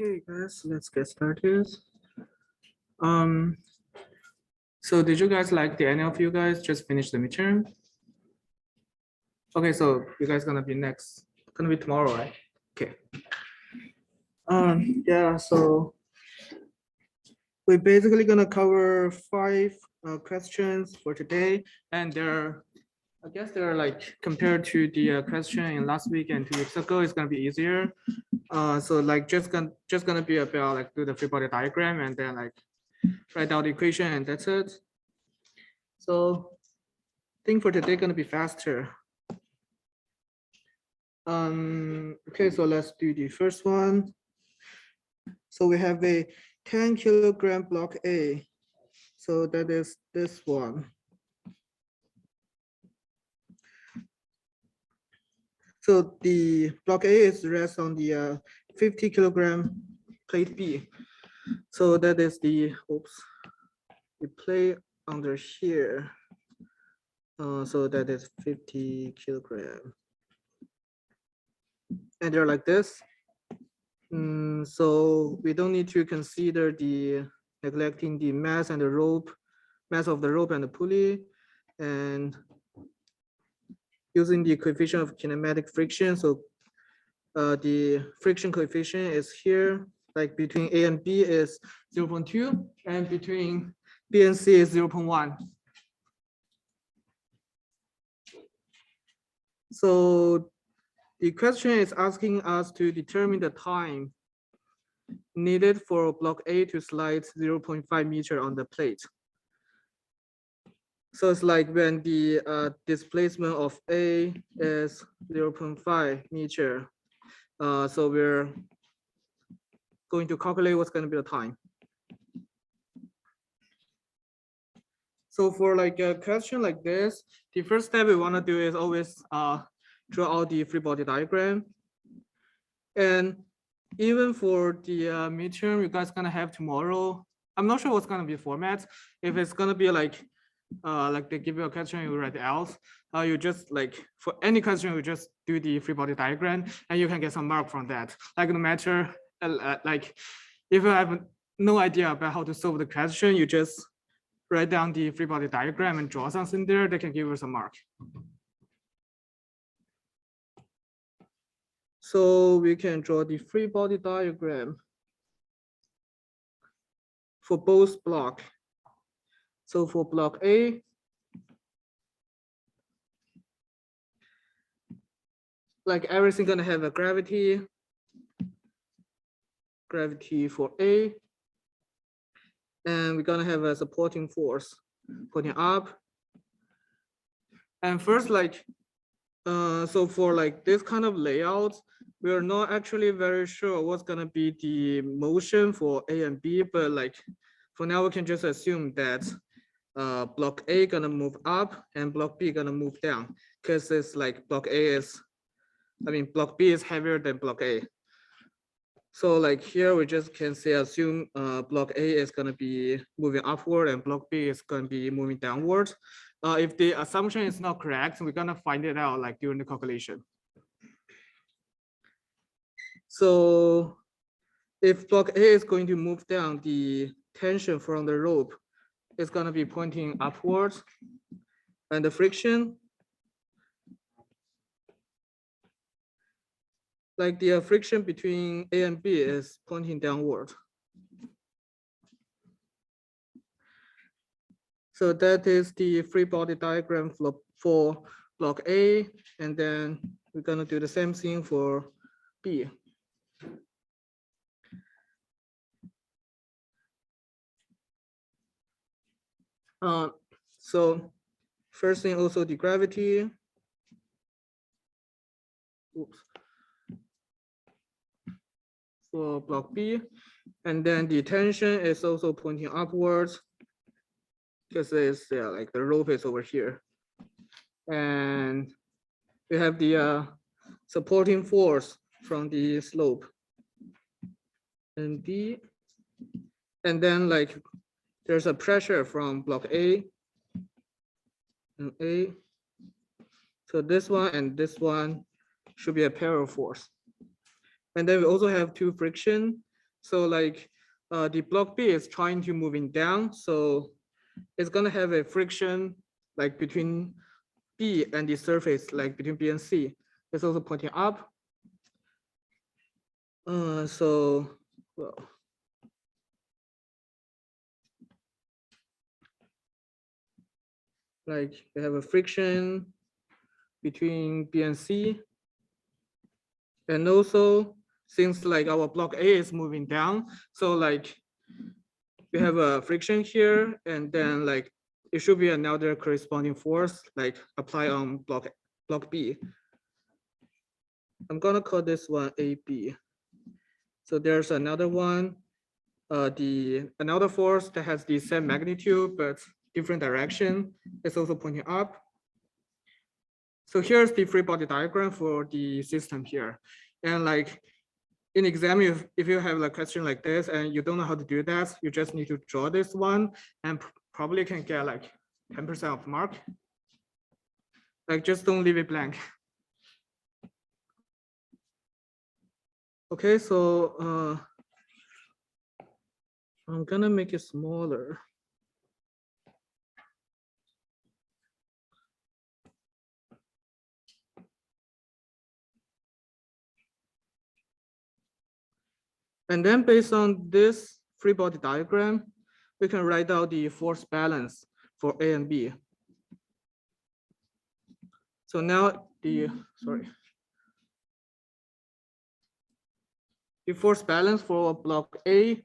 Okay, guys, let's get started. Um, so did you guys any of you guys just finished the midterm? Okay, so you guys gonna be tomorrow, right? Okay. Yeah, so we're basically gonna cover 5 questions for today, and I guess they're like compared to the question in last week and 2 weeks ago, it's gonna be easier. So like just gonna be about like do the free body diagram and then like write out the equation and that's it. So I think for today gonna be faster. Okay, so let's do the first one. So we have a 10 kilogram block A. So that is this one. So the block A is rest on the 50 kilogram plate B. So that is the, we play under here. So that is 50 kilogram. And they're like this. So we don't need to consider neglecting the mass and the rope, mass of the rope and the pulley, and using the coefficient of kinematic friction. So the friction coefficient is here, like between A and B is 0.2, and between B and C is 0.1. So the question is asking us to determine the time needed for block A to slide 0.5 meter on the plate. So it's like when the displacement of A is 0.5 meter. So we're going to calculate what's going to be the time. So for like a question like this, the first step we want to do is always draw out the free body diagram. And even for the midterm, you guys gonna have tomorrow. I'm not sure what's gonna be the format. If it's gonna be like they give you a question, you write it out. You just like for any question, you just do the free body diagram, and you can get some mark from that. Like no matter like if you have no idea about how to solve the question, you just write down the free body diagram and draw something there. They can give you some mark. So we can draw the free body diagram for both block. So for block A, like everything gonna have a gravity for A, and we're gonna have a supporting force pointing up. And first, like, so for like this kind of layout, we are not actually very sure what's gonna be the motion for A and B, but like for now we can just assume that block A gonna move up and block B gonna move down, because it's like block B is heavier than block A. So like here we just can say assume block A is gonna be moving upward and block B is gonna be moving downward. If the assumption is not correct, we're gonna find it out like during the calculation. So if block A is going to move down, the tension from the rope is gonna be pointing upwards, and the friction, like the friction between A and B is pointing downward. So that is the free body diagram for block A, and then we're gonna do the same thing for B. So first thing also the gravity. Oops. For block B, and then the tension is also pointing upwards because it's like the rope is over here, and we have the supporting force from the slope and B, and then like there's a pressure from block A and A. So this one and this one should be a parallel force. And then we also have two friction. So like the block B is trying to moving down. So it's gonna have a friction like between B and the surface, like between B and C. It's also pointing up. So, well, like we have a friction between B and C. And also, since like our block A is moving down, so like we have a friction here, and then like it should be another corresponding force like apply on block B. I'm gonna call this one AB. So there's another one, another force that has the same magnitude but different direction. It's also pointing up. So here's the free body diagram for the system here. And like in exam, if you have a question like this and you don't know how to do that, you just need to draw this one and probably can get like 10% of mark. Like just don't leave it blank. Okay, so I'm gonna make it smaller. And then based on this free body diagram, we can write out the force balance for A and B. So now the force balance for block A,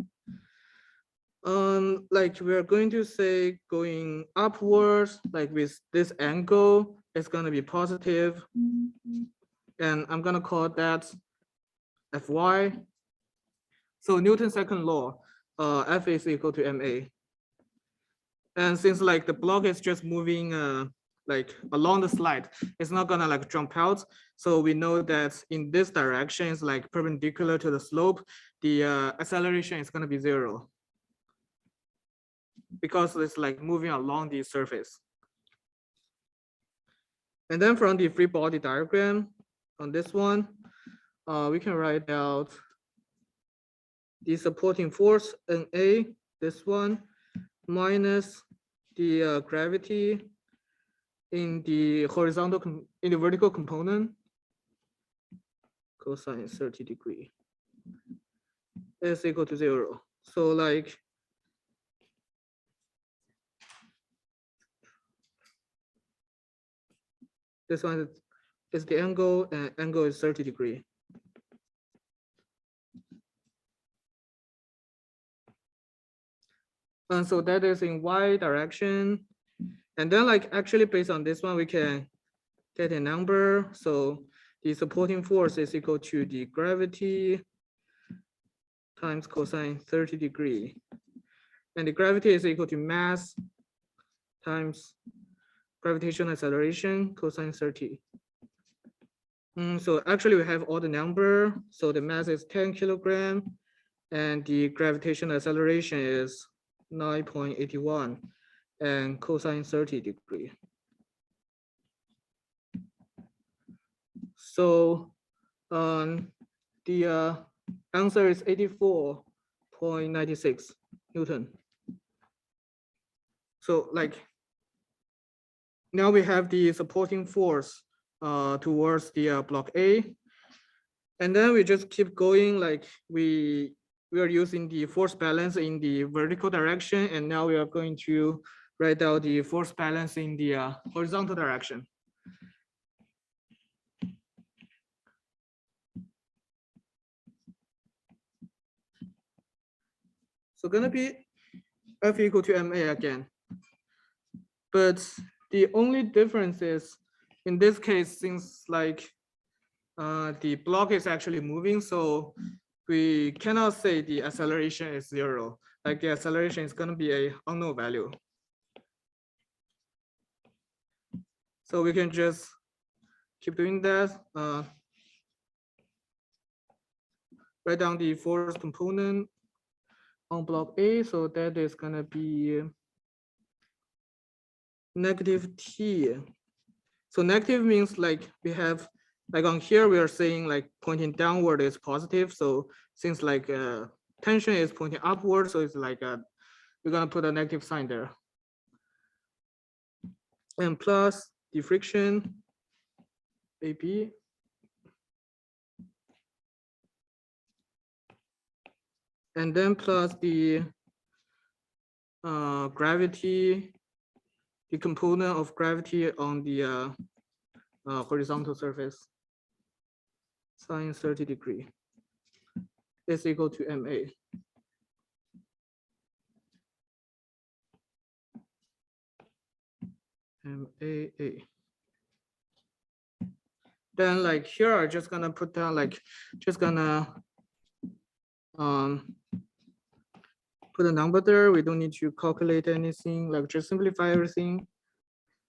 like we're going to say going upwards, like with this angle, it's gonna be positive. And I'm gonna call that Fy. So Newton's second law, F is equal to ma. And since like the block is just moving like along the slide, it's not gonna like jump out. So we know that in this direction is like perpendicular to the slope, the acceleration is gonna be 0 because it's like moving along the surface. And then from the free body diagram on this one, we can write out the supporting force NA, this one, minus the gravity in the horizontal, in the vertical component, cosine 30 degree, is equal to 0. So like, this one is the angle, and angle is 30 degree. And so that is in Y direction. And then like actually based on this one, we can get a number. So the supporting force is equal to the gravity times cosine 30 degree. And the gravity is equal to mass times gravitational acceleration cosine 30. So actually we have all the number. So the mass is 10 kilogram and the gravitational acceleration is 9.81 and cosine 30 degree. So the answer is 84.96 Newton. So like now we have the supporting force towards the block A. And then we just keep going, like we are using the force balance in the vertical direction, and now we are going to write out the force balance in the horizontal direction. So gonna be F equal to ma again. But the only difference is in this case, since like the block is actually moving, so we cannot say the acceleration is 0. Like the acceleration is gonna be a unknown value. So we can just keep doing that. Write down the force component on block A. So that is gonna be negative T. So negative means like we have, like on here, we are saying like pointing downward is positive. So since like tension is pointing upward, so it's like we're gonna put a negative sign there. And plus the friction AB. And then plus the gravity, the component of gravity on the horizontal surface, sine 30 degree is equal to MA. MAA. Then like here, I'm just gonna put down like, just gonna put a number there. We don't need to calculate anything, like just simplify everything.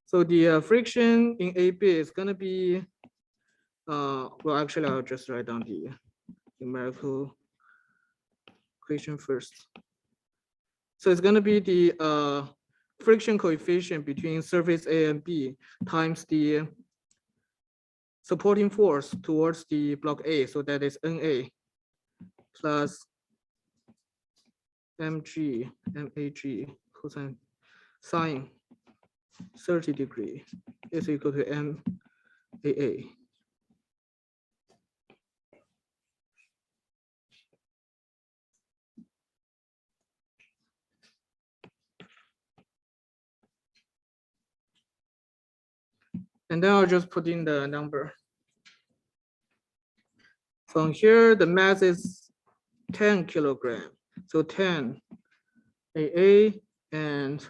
So the friction in AB is gonna be, well, actually, I'll just write down the numerical equation first. So it's gonna be the friction coefficient between surface A and B times the supporting force towards the block A. So that is NA plus MG, MAG cosine sine 30 degree is equal to MAA. And then I'll just put in the number. From here, the mass is 10 kilogram. So 10 AA, and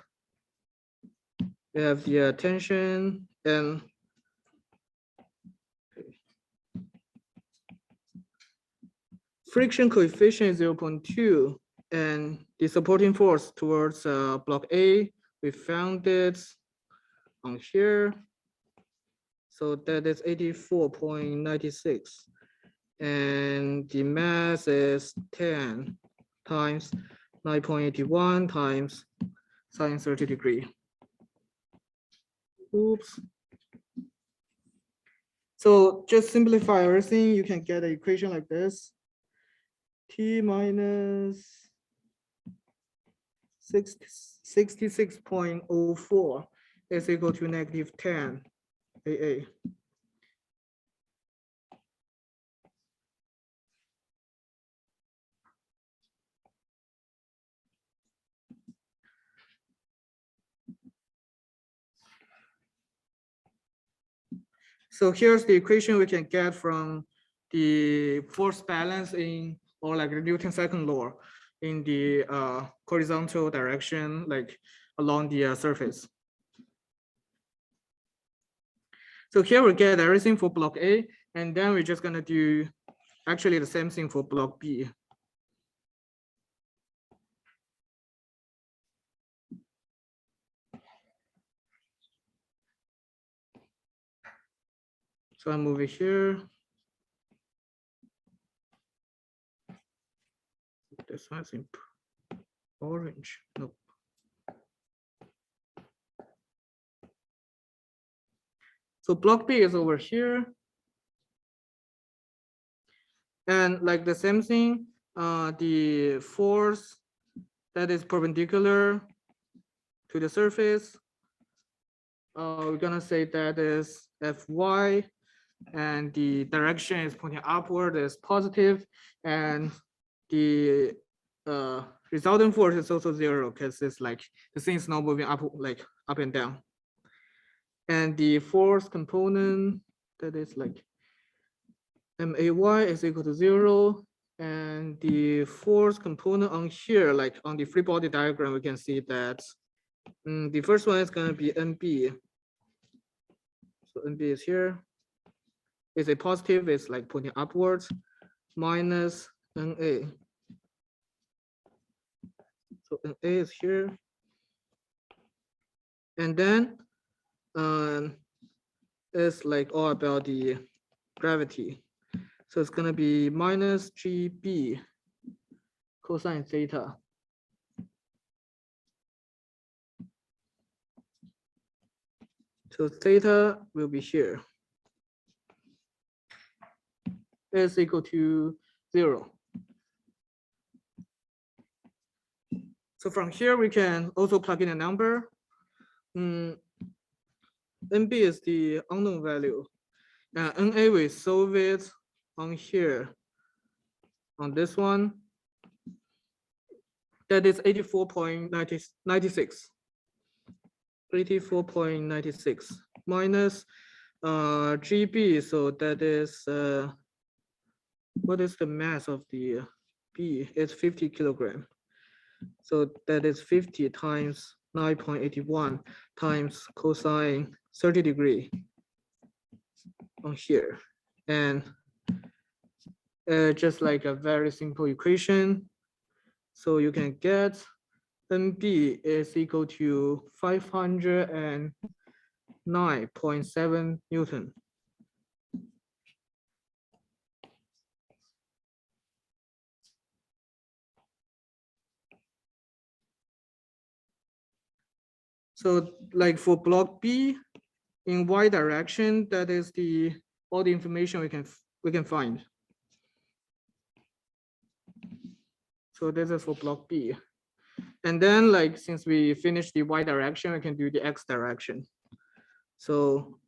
we have the tension and friction coefficient is 0.2, and the supporting force towards block A, we found it on here. So that is 84.96. And the mass is 10 times 9.81 times sine 30 degree. Oops. So just simplify everything, you can get an equation like this. T minus 66.04 is equal to negative 10 AA. So here's the equation we can get from the force balance in, or like the Newton's second law in the horizontal direction, like along the surface. So here we get everything for block A, and then we're just gonna do actually the same thing for block B. So I move it here. This one's in orange. Nope. So block B is over here. And like the same thing, the force that is perpendicular to the surface, we're gonna say that is Fy, and the direction is pointing upward is positive, and the resultant force is also 0 because it's like the thing is not moving up, like up and down. And the force component that is like MAY is equal to 0. And the force component on here, like on the free body diagram, we can see that the first one is going to be NB. So NB is here. It's a positive, it's like pointing upwards, minus NA. So NA is here. And then it's like all about the gravity. So it's gonna be minus GB cosine theta. So theta will be here. Is equal to 0. So from here, we can also plug in a number. NB is the unknown value. NA, we solve it on here, on this one. That is 84.96. 84.96 minus GB, so that is, what is the mass of the B? It's 50 kilogram. So that is 50 times 9.81 times cosine 30 degree on here. And just like a very simple equation. So you can get NB is equal to 509.7 Newton. So like for block B in Y direction, that is the all the information we can find. So this is for block B. And then like since we finished the Y direction, we can do the X direction. So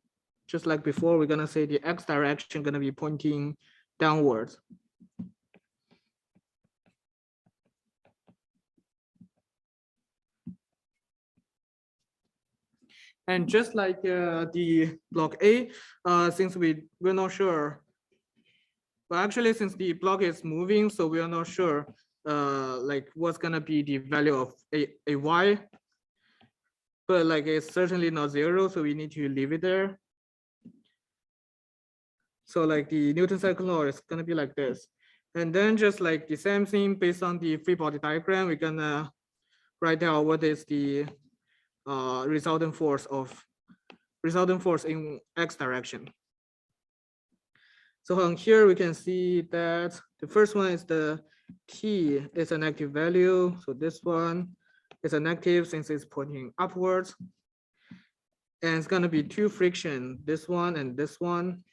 just like before, we're gonna say the X direction gonna be pointing downwards. And just like the block A, since we're not sure, well, actually, since the block is moving, so we are not sure like what's gonna be the value of a Y, but like it's certainly not 0, so we need to leave it there. So like the Newton cycle law is gonna be like this. And then just like the same thing based on the free body diagram, we're gonna write down what is the resultant force in X direction. So on here, we can see that the first one is the T is a negative value. So this one is a negative since it's pointing upwards. And it's gonna be 2 friction, this one and this one.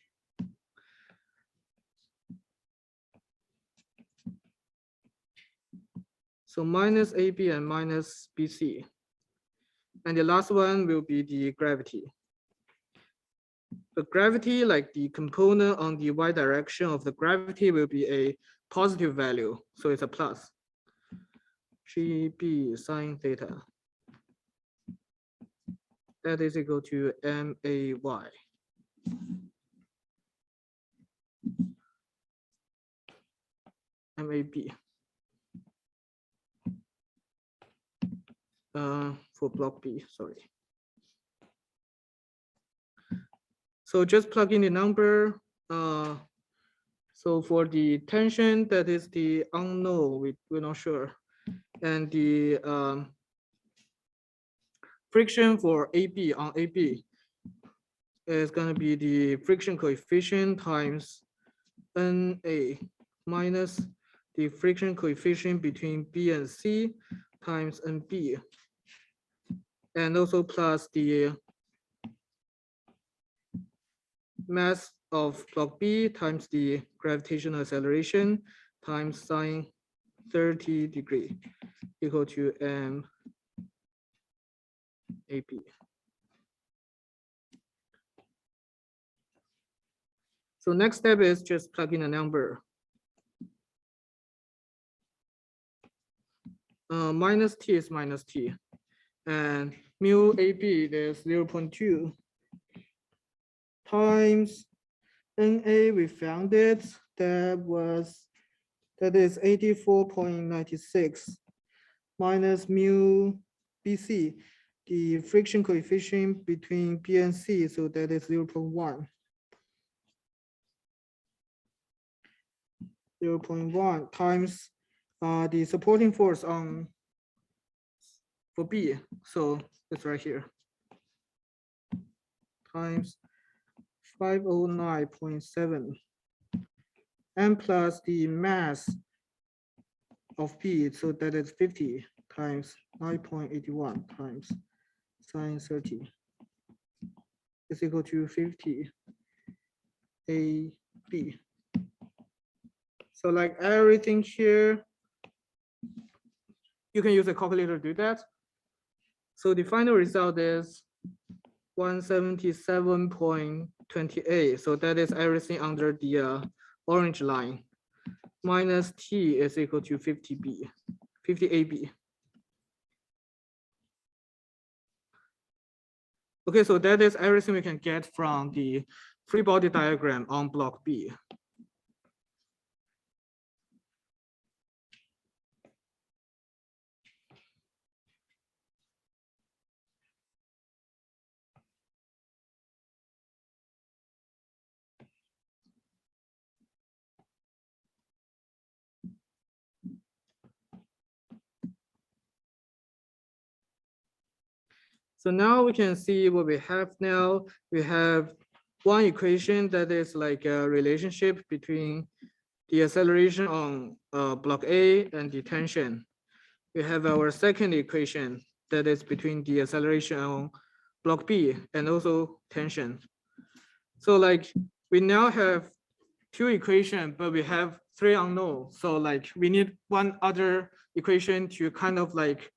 So minus AB and minus BC. And the last one will be the gravity. The gravity, like the component on the Y direction of the gravity will be a positive value. So it's a plus. GB sine theta. That is equal to MAY. MAB. For block B, sorry. So just plug in the number. So for the tension, that is the unknown, we're not sure. And the friction for AB on AB is gonna be the friction coefficient times NA minus the friction coefficient between B and C times NB. And also plus the mass of block B times the gravitational acceleration times sine 30 degree equal to MAB. So next step is just plug in a number. Minus T is minus T. And mu AB is 0.2 times NA, we found it. That is 84.96 minus mu BC, the friction coefficient between B and C, so that is 0.1. 0.1 times the supporting force on for B, so it's right here, times 509.7 and plus the mass of B, so that is 50 times 9.81 times sine 30 is equal to 50 AB. So like everything here you can use a calculator to do that. So the final result is 177.28. So that is everything under the orange line. Minus T is equal to 50B, 50AB. Okay, so that is everything we can get from the free body diagram on block B. So now we can see what we have now. We have one equation that is like a relationship between the acceleration on block A and the tension. We have our second equation that is between the acceleration on block B and also tension. So like we now have two equations, but we have three unknowns. So like we need one other equation to kind of like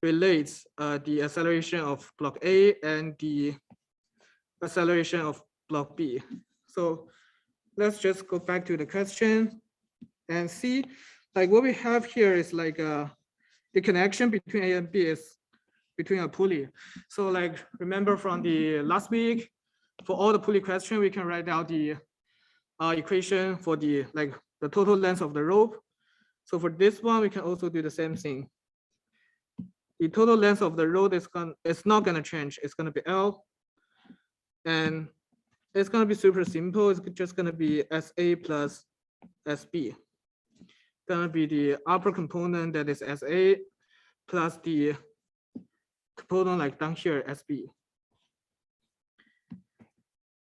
relates the acceleration of block A and the acceleration of block B. So let's just go back to the question and see like what we have here is like the connection between A and B is between a pulley. So like remember from the last week, for all the pulley question, we can write out the equation for the like the total length of the rope. So for this one, we can also do the same thing. The total length of the rope it's not gonna change. It's gonna be L, and it's gonna be super simple. It's just gonna be SA plus SB. Gonna be the upper component that is SA plus the component like down here SB.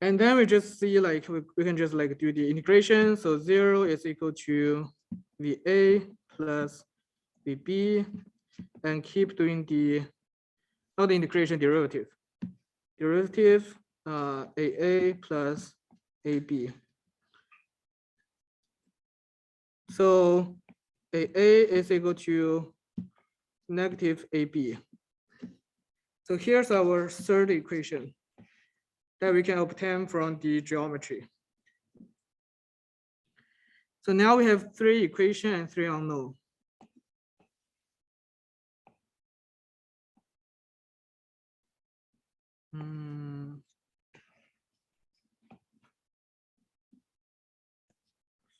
And then we just see like we can just like do the integration. So 0 is equal to VA plus VB, and keep doing the not the integration derivative. Derivative AA plus AB. So AA is equal to negative AB. So here's our third equation that we can obtain from the geometry. So now we have three equations and three unknown.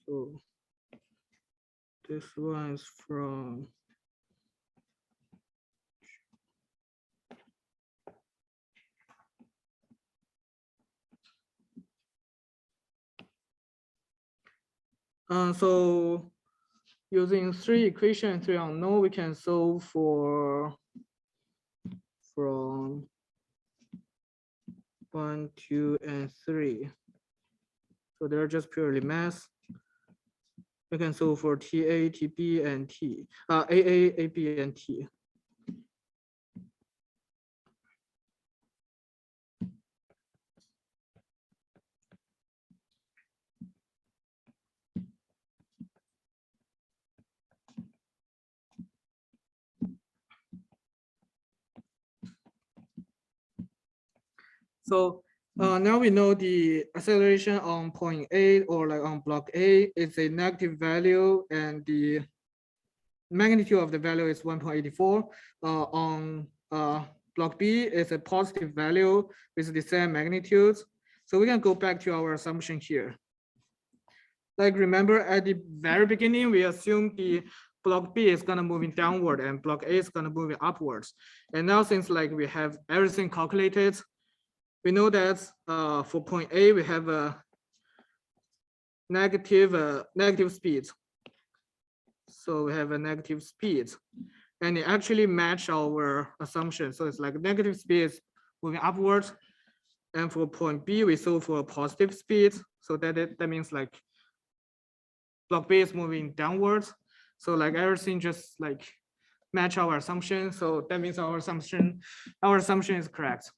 So this one is from so using three equations, three unknown, we can solve for from 1, 2, and 3. So they're just purely math. We can solve for TA, TB, and T. AA, AB, and T. So now we know the acceleration on point A or like on block A is a negative value, and the magnitude of the value is 1.84. On block B is a positive value with the same magnitude. So we can go back to our assumption here. Like remember at the very beginning, we assumed the block B is gonna moving downward and block A is gonna moving upwards. And now since like we have everything calculated, we know that for point A, we have a negative speed. So we have a negative speed, and it actually match our assumption. So it's like negative speed is moving upwards, and for point B, we solve for a positive speed. So that means like block B is moving downwards. So like everything just like match our assumption. So that means our assumption is correct.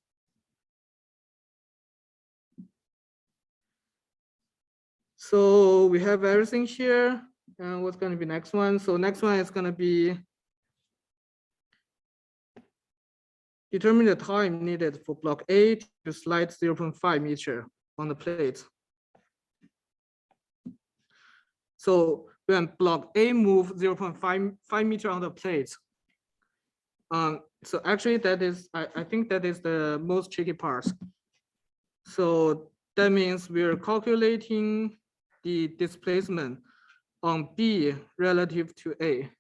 So we have everything here. And what's going to be next one? So next one is going to be determine the time needed for block A to slide 0.5 meter on the plate. So when block A move 0.5 meter on the plate, so actually that is, I think that is the most tricky part. So that means we're calculating the displacement on B relative to A.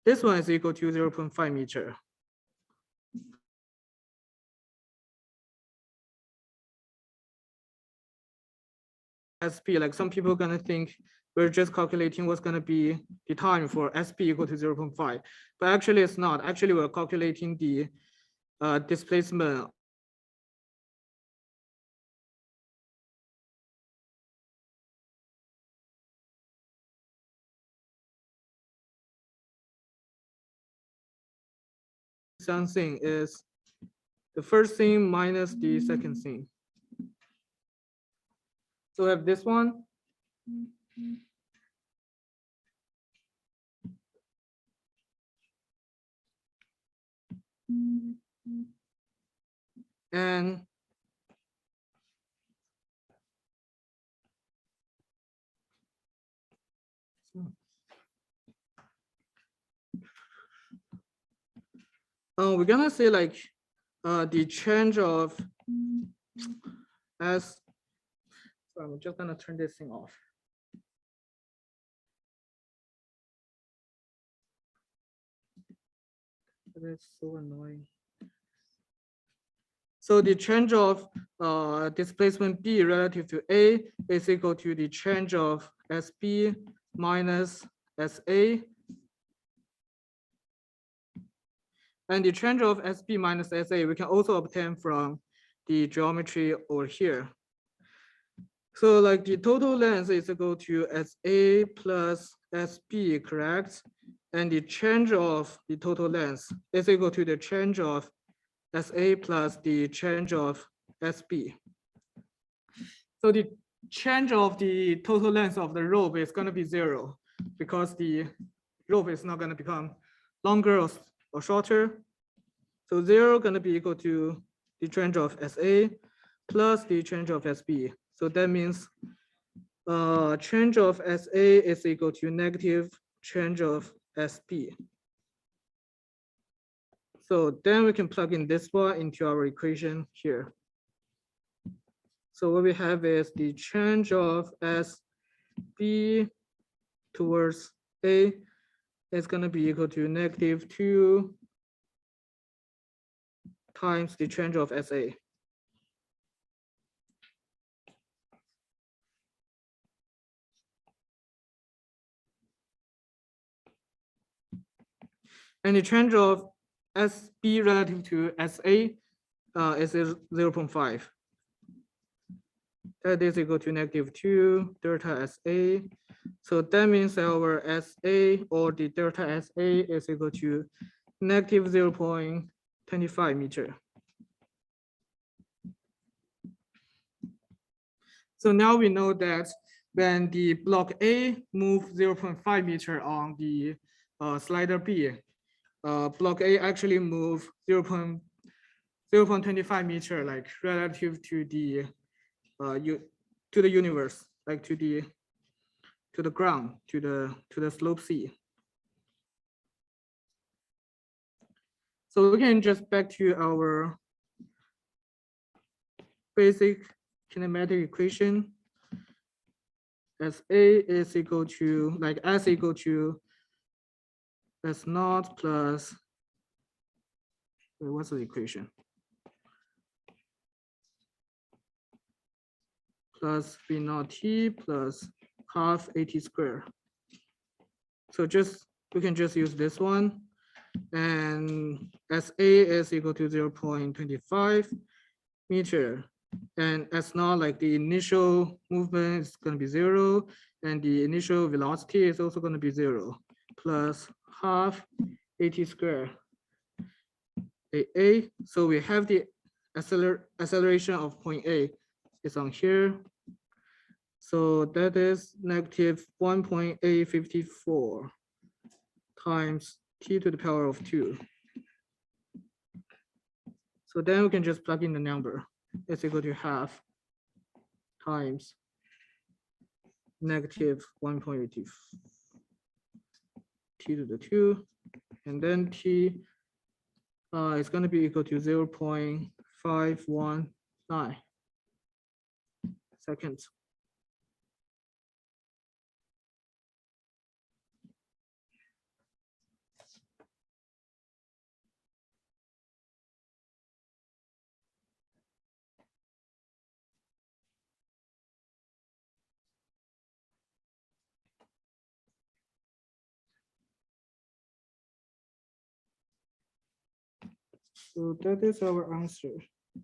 This one is equal to 0.5 meter. SP, like some people are gonna think we're just calculating what's gonna be the time for SP equal to 0.5, but actually it's not. Actually, we're calculating the displacement something is the first thing minus the second thing. So we have this one. And we're gonna say like the change of S. So I'm just gonna turn this thing off. That's so annoying. So the change of displacement B relative to A is equal to the change of SB minus SA. And the change of SB minus SA we can also obtain from the geometry over here. So like the total length is equal to SA plus SB, correct? And the change of the total length is equal to the change of SA plus the change of SB. So the change of the total length of the rope is going to be 0 because the rope is not going to become longer or shorter. So 0 going to be equal to the change of SA plus the change of SB. So that means change of SA is equal to negative change of SB. So then we can plug in this one into our equation here. So what we have is the change of SB towards A is going to be equal to negative 2 times the change of SA. And the change of SB relative to SA is 0.5. That is equal to negative 2 delta SA. So that means our SA or the delta SA is equal to negative 0.25 meter. So now we know that when the block A moves 0.5 meter on the slider B, block A actually move 0.25 meter, like relative to the universe, like to the ground, to the slope C. So we can just back to our basic kinematic equation. As A is equal to, like S equal to S naught plus, what's the equation? Plus V naught T plus half AT squared. So we can just use this one. And SA is equal to 0.25 meter. And S naught, like the initial movement is going to be 0. And the initial velocity is also going to be 0 plus half AT squared AA. So we have the acceleration of point A is on here. So that is negative 1.854 times t to the power of 2. So then we can just plug in the number. It's equal to half times negative 1.80 t to the 2. And then t is going to be equal to 0.519 seconds. So that is our answer. Do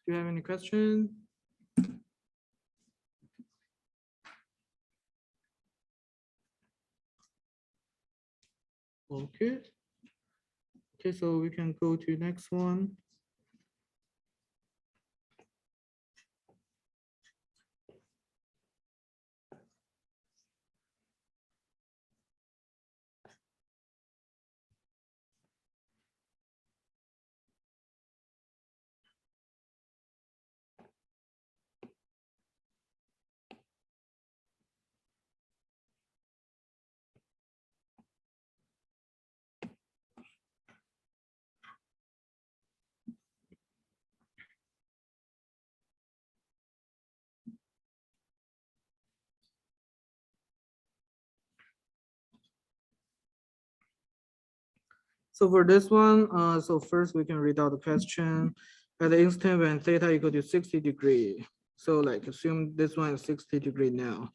you have any question? Okay. Okay, so we can go to next one. So for this one, so first we can read out the question. At the instant when theta equal to 60 degree. So like assume this one is 60 degree now.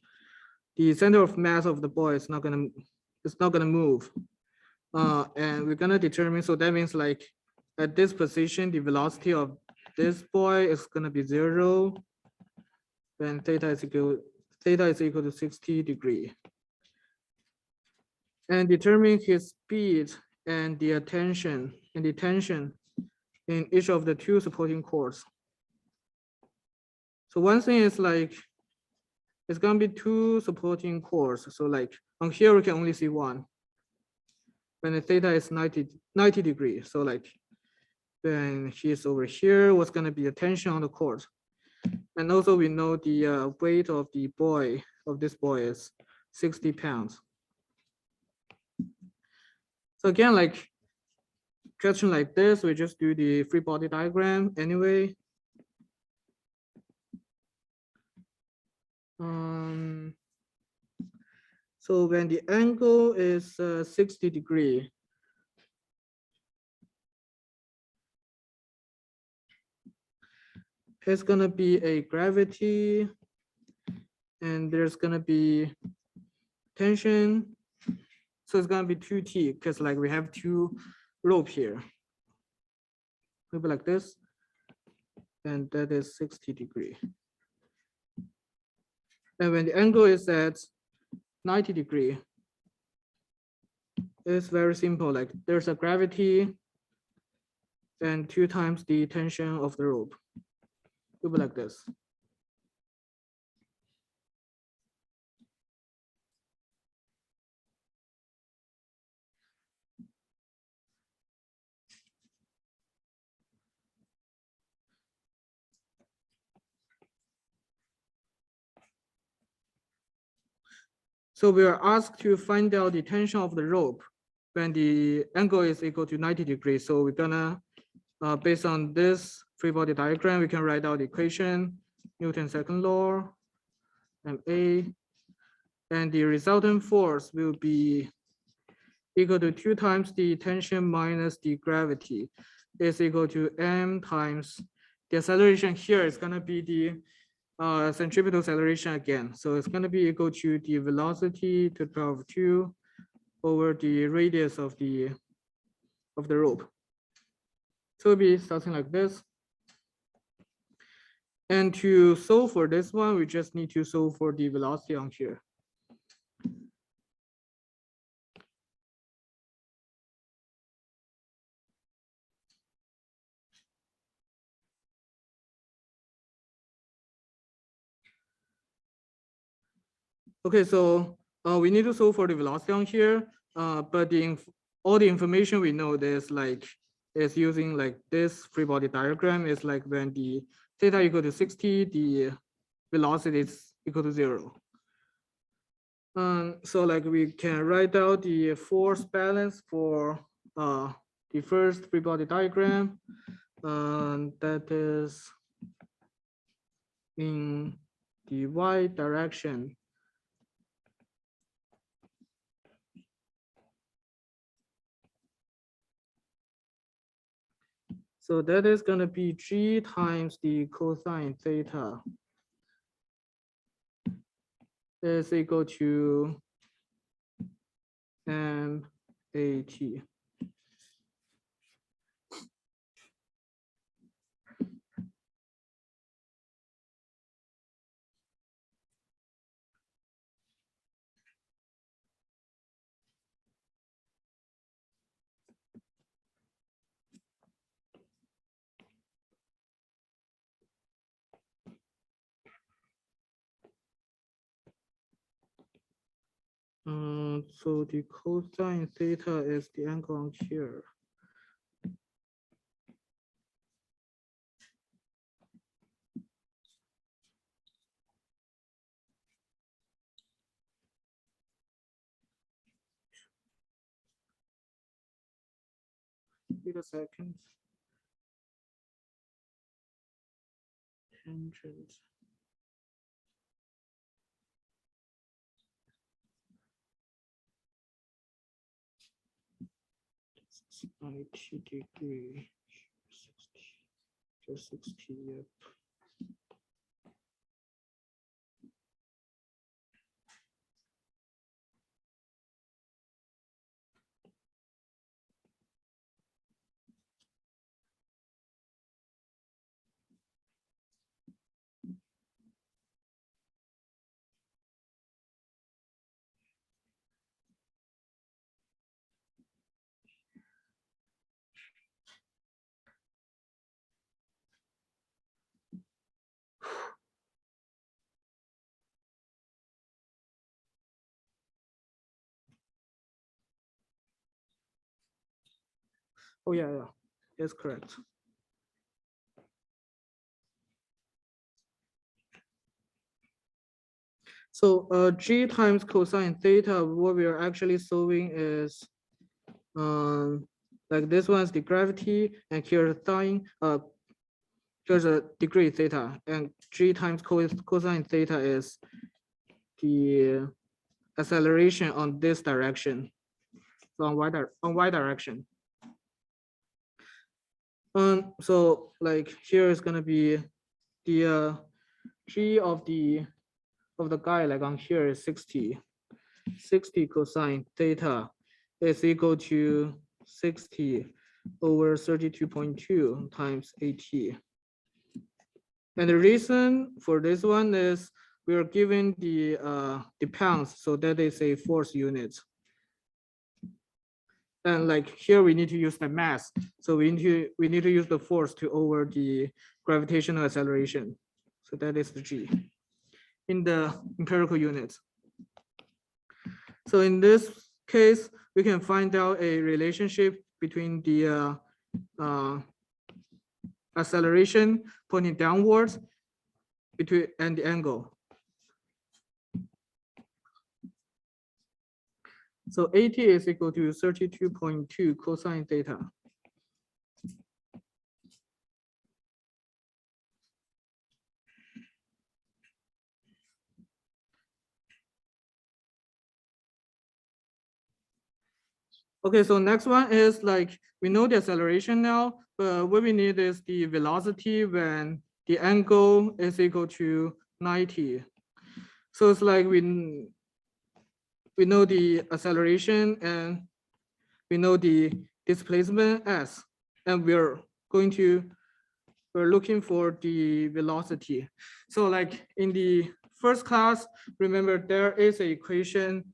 The center of mass of the ball is not gonna move. And we're gonna determine, so that means like at this position, the velocity of this boy is gonna be 0 when theta is equal to 60 degree. And determine his speed and the tension in each of the two supporting chords. So one thing is like, it's gonna be two supporting chords. So like on here, we can only see one. When the theta is 90 degrees. So like when he's over here, what's gonna be the tension on the chord? And also we know the weight of this boy is 60 pounds. So again, like question like this, we just do the free body diagram anyway. So when the angle is 60 degree, it's gonna be a gravity, and there's gonna be tension. So it's gonna be 2t because like we have two rope here. Maybe like this, and that is 60 degree. And when the angle is at 90 degree, it's very simple. Like there's a gravity and 2 times the tension of the rope. Maybe like this. So we are asked to find out the tension of the rope when the angle is equal to 90 degrees. So we're gonna, based on this free body diagram, we can write out the equation, Newton's second law, MA, and the resultant force will be equal to 2 times the tension minus the gravity is equal to m times the acceleration here is gonna be the centripetal acceleration again. So it's going to be equal to the velocity to the power of 2 over the radius of the rope. So it'll be something like this. And to solve for this one, we just need to solve for the velocity on here. Okay, so we need to solve for the velocity on here. but all the information we know is like is using like this free body diagram is like when the theta equal to 60, the velocity is equal to 0. So like we can write out the force balance for the first free body diagram. That is in the y direction. So that is going to be g times the cosine theta is equal to m/at. So the cosine theta is the angle on here. Wait a second. Tangent. It's 90 degree. 60, yep. Oh yeah, that's correct. So g times cosine theta, what we are actually solving is like this one's the gravity, and here's sine, here's a degree theta, and g times cosine theta is the acceleration on this direction, so on y direction. So like here is gonna be the g of the guy like on here is 60 cosine theta is equal to 60 over 32.2 times AT. And the reason for this one is we are given the pounds, so that is a force unit. And like here we need to use the mass, so we need to use the force to over the gravitational acceleration. So that is the G in the empirical units. So in this case, we can find out a relationship between the acceleration pointing downwards and the angle. So AT is equal to 32.2 cosine theta. Okay, so next one is like, we know the acceleration now, but what we need is the velocity when the angle is equal to 90. So it's like we know the acceleration and we know the displacement s, and we're looking for the velocity. So like in the first class, remember there is an equation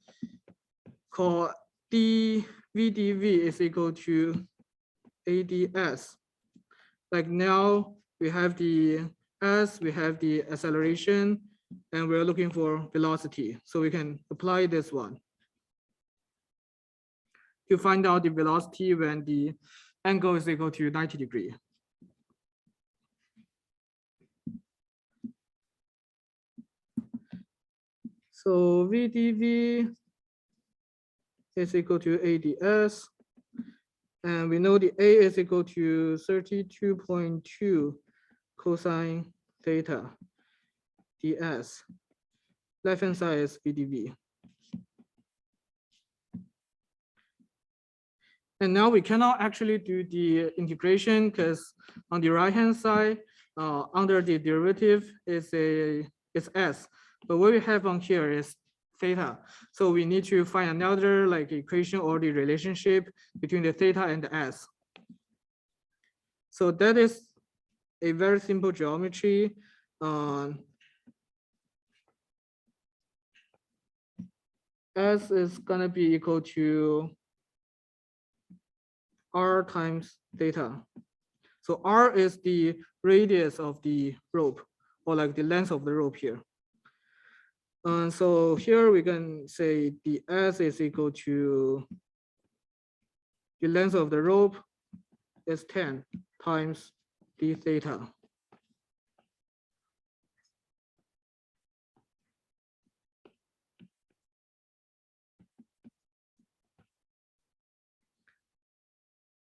called dvdv is equal to ads. Like now we have the s, we have the acceleration, and we're looking for velocity. So we can apply this one. to find out the velocity when the angle is equal to 90 degrees. So VdV is equal to AdS. And we know the A is equal to 32.2 cosine theta ds. Left hand side is VdV. And now we cannot actually do the integration because on the right hand side, under the derivative is S. But what we have on here is theta. So we need to find another like equation or the relationship between the theta and the S. So that is a very simple geometry. S is gonna be equal to R times theta. So R is the radius of the rope, or like the length of the rope here. And so here we can say the S is equal to the length of the rope is 10 times d theta.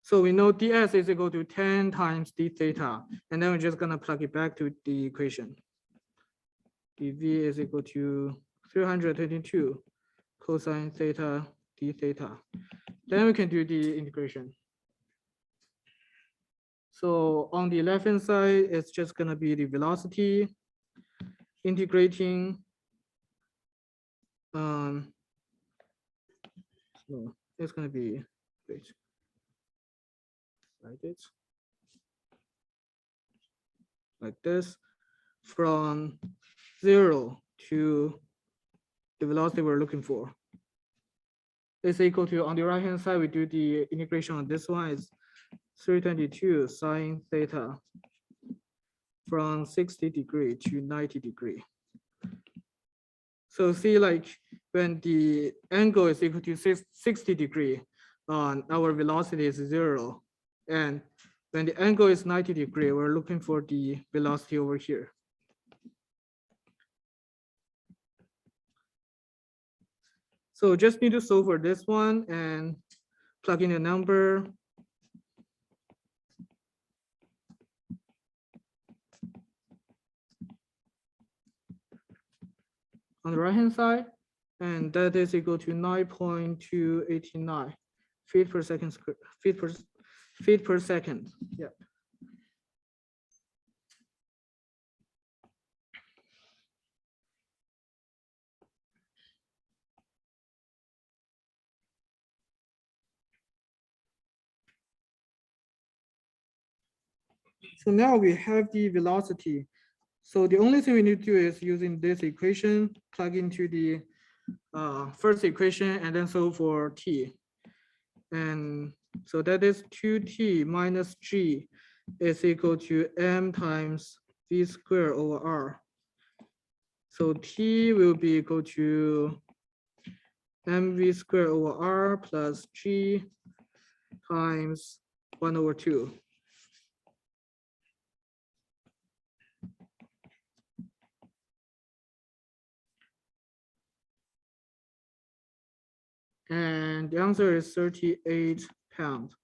So we know ds is equal to 10 times d theta, and then we're just gonna plug it back to the equation. dv is equal to 322 cosine theta d theta. Then we can do the integration. So on the left hand side, it's just gonna be the velocity integrating. So it's gonna be wait, like this from 0 to the velocity we're looking for. It's equal to, on the right hand side, we do the integration on this one is 322 sine theta from 60 degree to 90 degree. So see, like when the angle is equal to 60 degree, our velocity is 0. And when the angle is 90 degree, we're looking for the velocity over here. So just need to solve for this one and plug in a number. On the right hand side, and that is equal to 9.289 feet per second square, feet per second. Yeah. So now we have the velocity. So the only thing we need to do is using this equation, plug into the first equation, and then solve for t. And so that is 2t minus g is equal to m times v squared over r. So t will be equal to mv squared over r plus g times 1 over 2. And the answer is 38 pounds.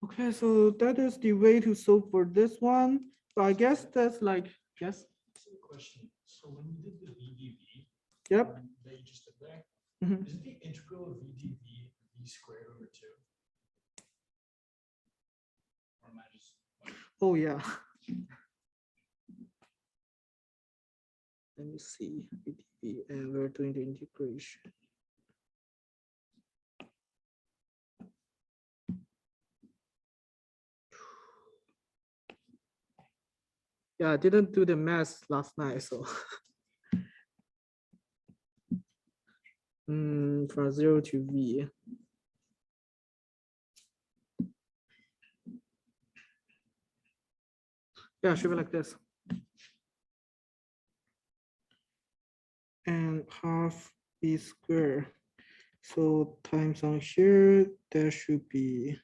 Okay, so that is the way to solve for this one. But I guess that's like, yes? Question. So when you did the VdV, Yep. that you just did there, Mhm. isn't the integral of VdV v squared over 2? Or am I just Oh, yeah. Let me see, VdV, and we're doing the integration. Yeah, I didn't do the math last night, so. From 0 to v. Yeah, it should be like this. And half b squared. So times on here, there should be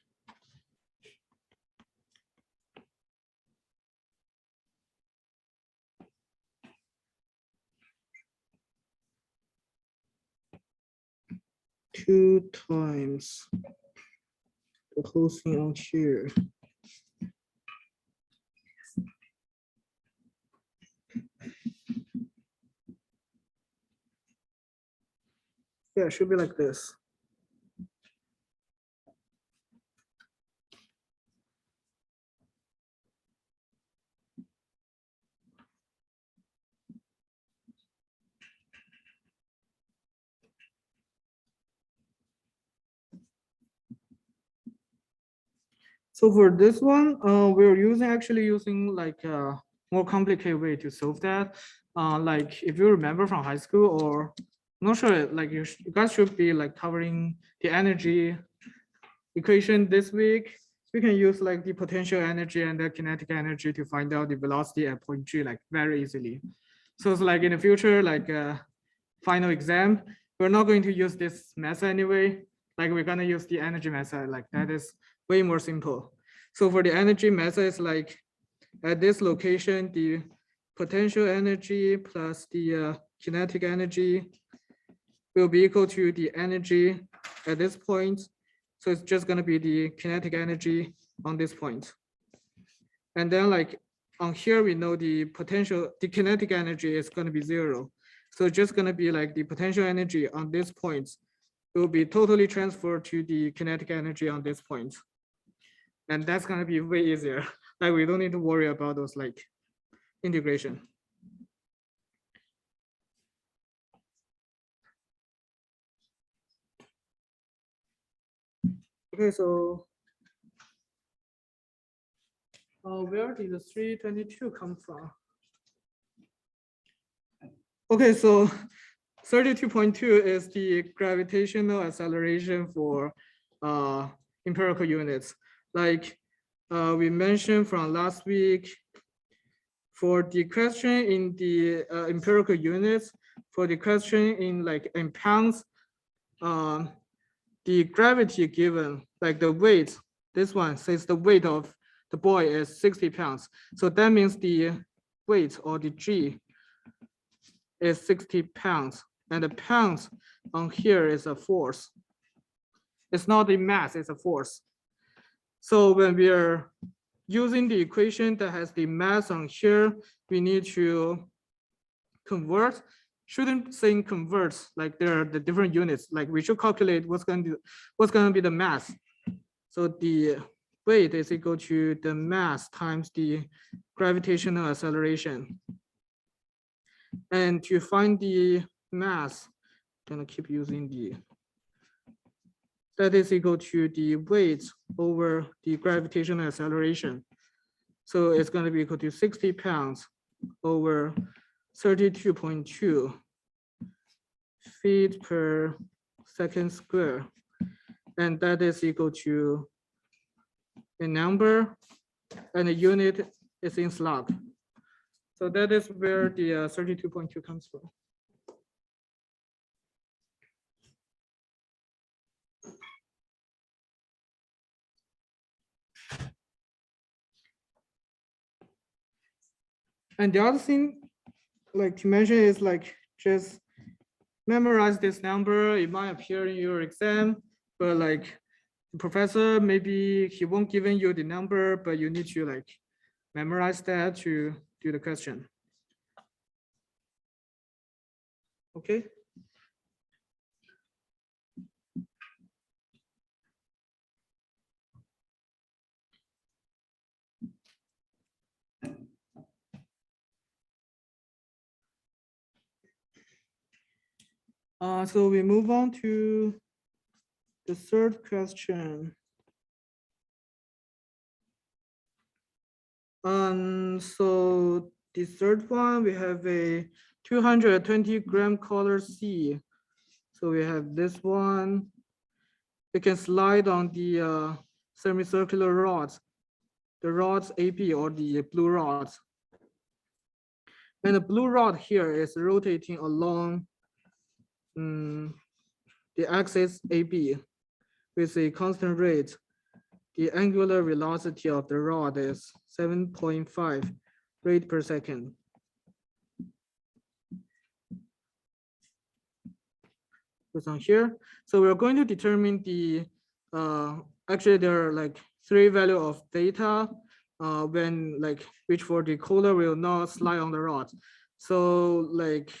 2 times the whole thing on here. Yeah, it should be like this. So for this one, we're actually using like a more complicated way to solve that. Like if you remember from high school, or not sure, like you guys should be like covering the energy equation this week. We can use like the potential energy and the kinetic energy to find out the velocity at point G like very easily. So it's like in the future, like final exam, we're not going to use this method anyway. Like we're gonna use the energy method, like that is way more simple. So for the energy method, it's like at this location, the potential energy plus the kinetic energy will be equal to the energy at this point. So it's just gonna be the kinetic energy on this point. And then like on here, we know the kinetic energy is gonna be 0. So it's just gonna be like the potential energy on this point will be totally transferred to the kinetic energy on this point. And that's gonna be way easier. Like we don't need to worry about those like integration. Okay, so where did the 322 come from? Okay, so 32.2 is the gravitational acceleration for empirical units. Like we mentioned from last week, for the question in the empirical units, for the question in pounds, the gravity given, like the weight, this one says the weight of the boy is 60 pounds. So that means the weight or the G is 60 pounds. And the pounds on here is a force. It's not the mass, it's a force. So when we are using the equation that has the mass on here, we need to convert. Shouldn't say convert, like there are the different units. Like we should calculate what's going to be the mass. So the weight is equal to the mass times the gravitational acceleration. And to find the mass, I'm gonna keep using that is equal to the weight over the gravitational acceleration. So it's going to be equal to 60 pounds over 32.2 feet per second square. And that is equal to a number, and the unit is in slug. So that is where the 32.2 comes from. And the other thing like to mention is like just memorize this number. It might appear in your exam, but like the professor, maybe he won't giving you the number, but you need to like memorize that to do the question. Okay. So we move on to the third question. So the third one, we have a 220 gram color C. So we have this one. We can slide on the semicircular rods the rods AP or the blue rods. And the blue rod here is rotating along the axis AB with a constant rate. The angular velocity of the rod is 7.5 rate per second. It's on here. So we're going to determine the, actually there are like 3 value of theta when like which for the collar will not slide on the rod. So like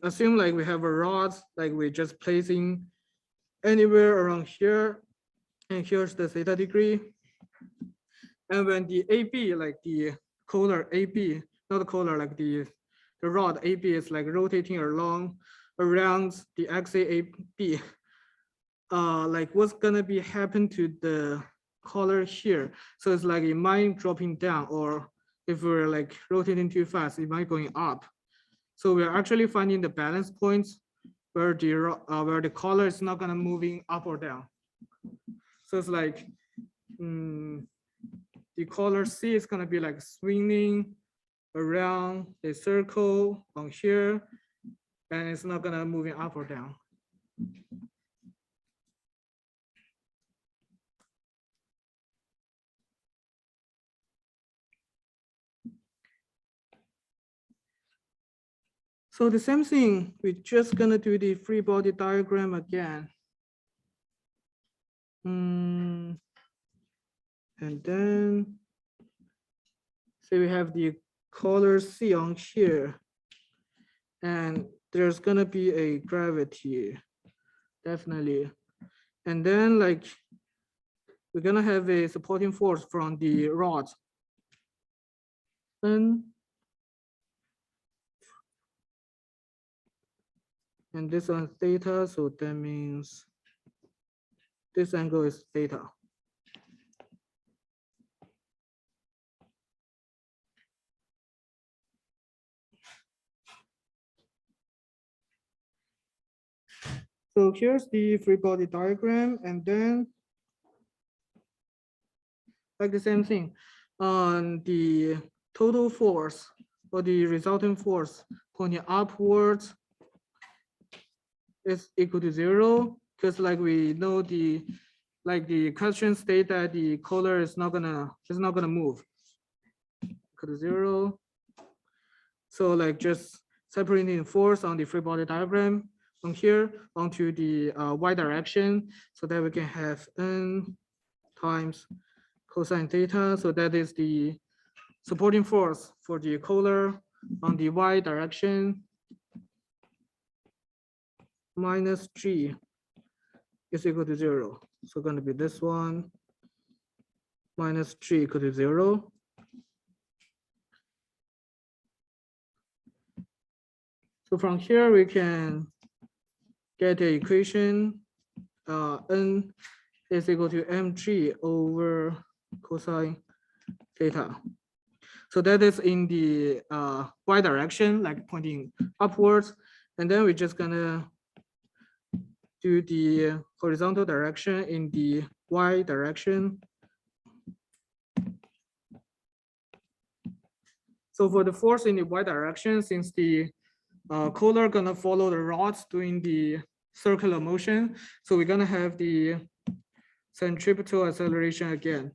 assume like we have a rod, like we're just placing anywhere around here, and here's the theta degree. And when the AB, like the collar AB, not the collar, like the rod AB is like rotating along around the axis AB, like what's gonna be happen to the collar here? So it's like it might dropping down, or if we're like rotating too fast, it might going up. So we're actually finding the balance points where the collar is not gonna moving up or down. So it's like the collar C is gonna be like swinging around a circle on here, and it's not gonna moving up or down. So the same thing, we're just gonna do the free body diagram again. And then, say we have the color C on here, and there's gonna be a gravity, definitely. And then like, we're gonna have a supporting force from the rod. And this one theta, so that means this angle is theta. So here's the free body diagram, and then like the same thing on the total force or the resulting force pointing upwards is equal to 0, because like we know the question state that the collar is not gonna move, equal to 0. So like just separating force on the free body diagram from here onto the y direction, so that we can have n times cosine theta. So that is the supporting force for the collar on the y direction minus g is equal to 0. So going to be this one minus g equal to 0. So from here we can get the equation n is equal to mg over cosine theta. So that is in the y direction, like pointing upwards. And then we're just gonna do the horizontal direction in the y direction. So for the force in the y direction, since the collar gonna follow the rods doing the circular motion, so we're gonna have the centripetal acceleration again.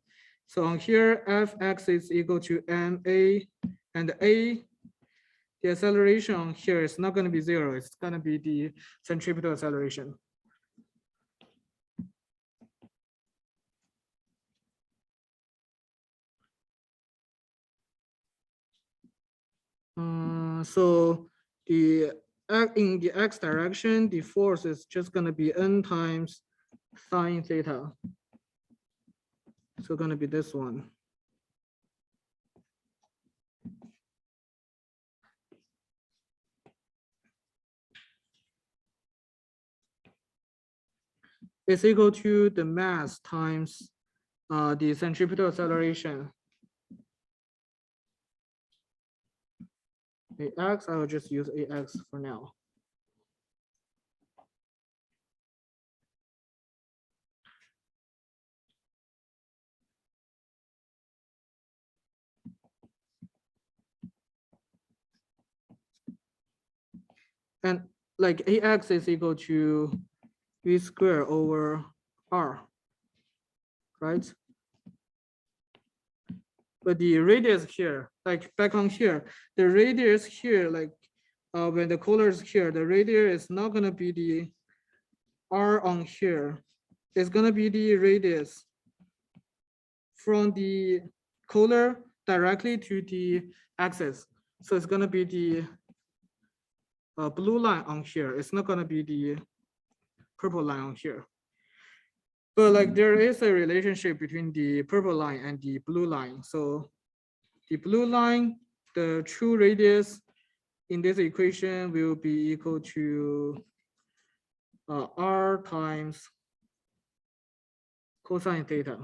So on here, Fx is equal to ma, and a, the acceleration on here is not going to be 0. It's going to be the centripetal acceleration. So in the x direction, the force is just going to be n times sine theta. So going to be this one. It's equal to the mass times the centripetal acceleration. Ax, I will just use Ax for now. And like AX is equal to V squared over R, right? But the radius here, like back on here, the radius here, like when the color is here, the radius is not gonna be the R on here. It's gonna be the radius from the color directly to the axis. So it's gonna be the blue line on here. It's not gonna be the purple line on here. But like there is a relationship between the purple line and the blue line. So the blue line, the true radius in this equation will be equal to R times cosine theta.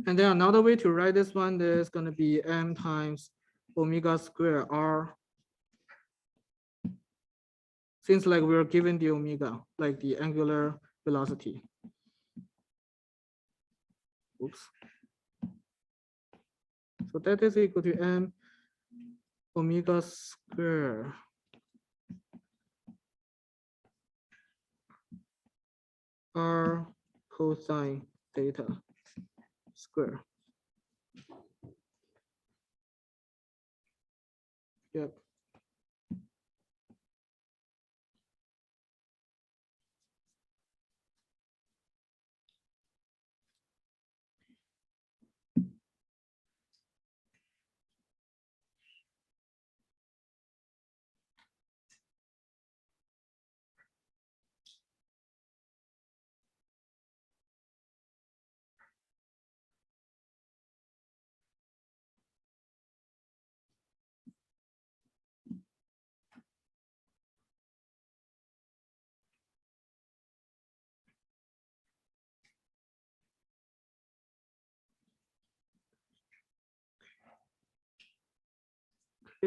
And then another way to write this one is going to be m times omega square r. Since like we're given the omega, like the angular velocity. Oops. So that is equal to m omega square r cosine theta square. Yep.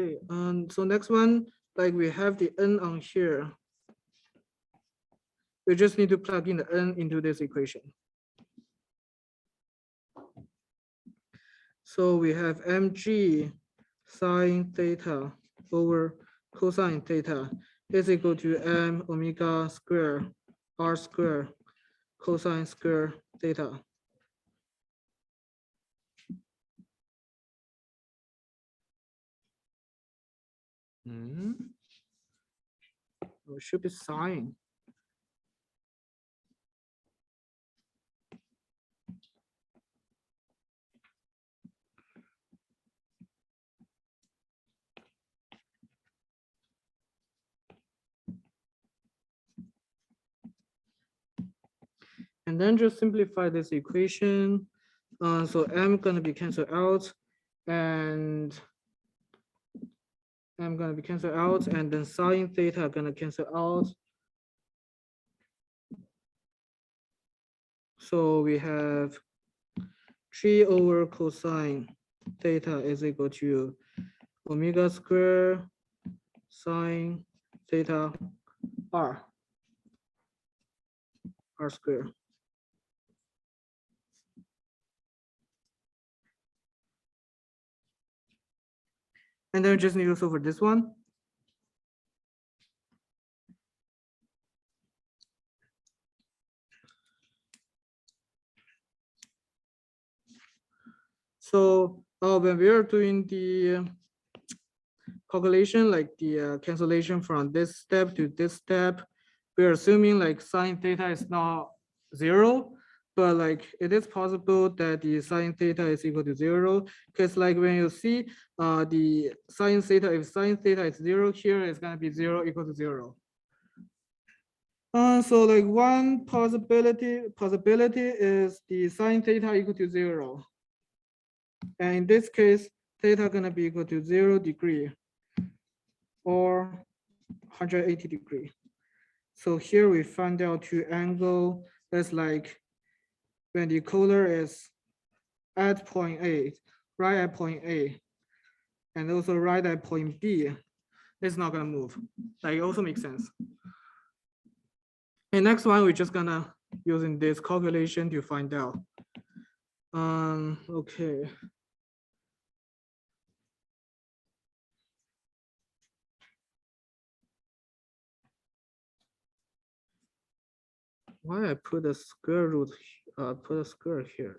Okay, so next one, like we have the n on here. We just need to plug in the n into this equation. So we have mg sine theta over cosine theta is equal to m omega square r square cosine square theta. It should be sine. And then just simplify this equation. So m gonna be canceled out, and m gonna be canceled out, and then sine theta gonna cancel out. So we have 3 over cosine theta is equal to omega square sine theta r square. And then we just need to solve for this one. So when we are doing the calculation, like the cancellation from this step to this step, we're assuming like sine theta is not 0, but like it is possible that the sine theta is equal to 0, because like when you see the sine theta, if sine theta is 0 here, it's going to be 0 equal to 0. So like one possibility is the sine theta equal to 0. And in this case, theta gonna be equal to 0 degree or 180 degree. So here we find out two angle that's like when the color is at point A, right at point A, and also right at point B, it's not gonna move. Like it also makes sense. And next one, we're just gonna using this calculation to find out. Okay. Why I put a square root, put a square here.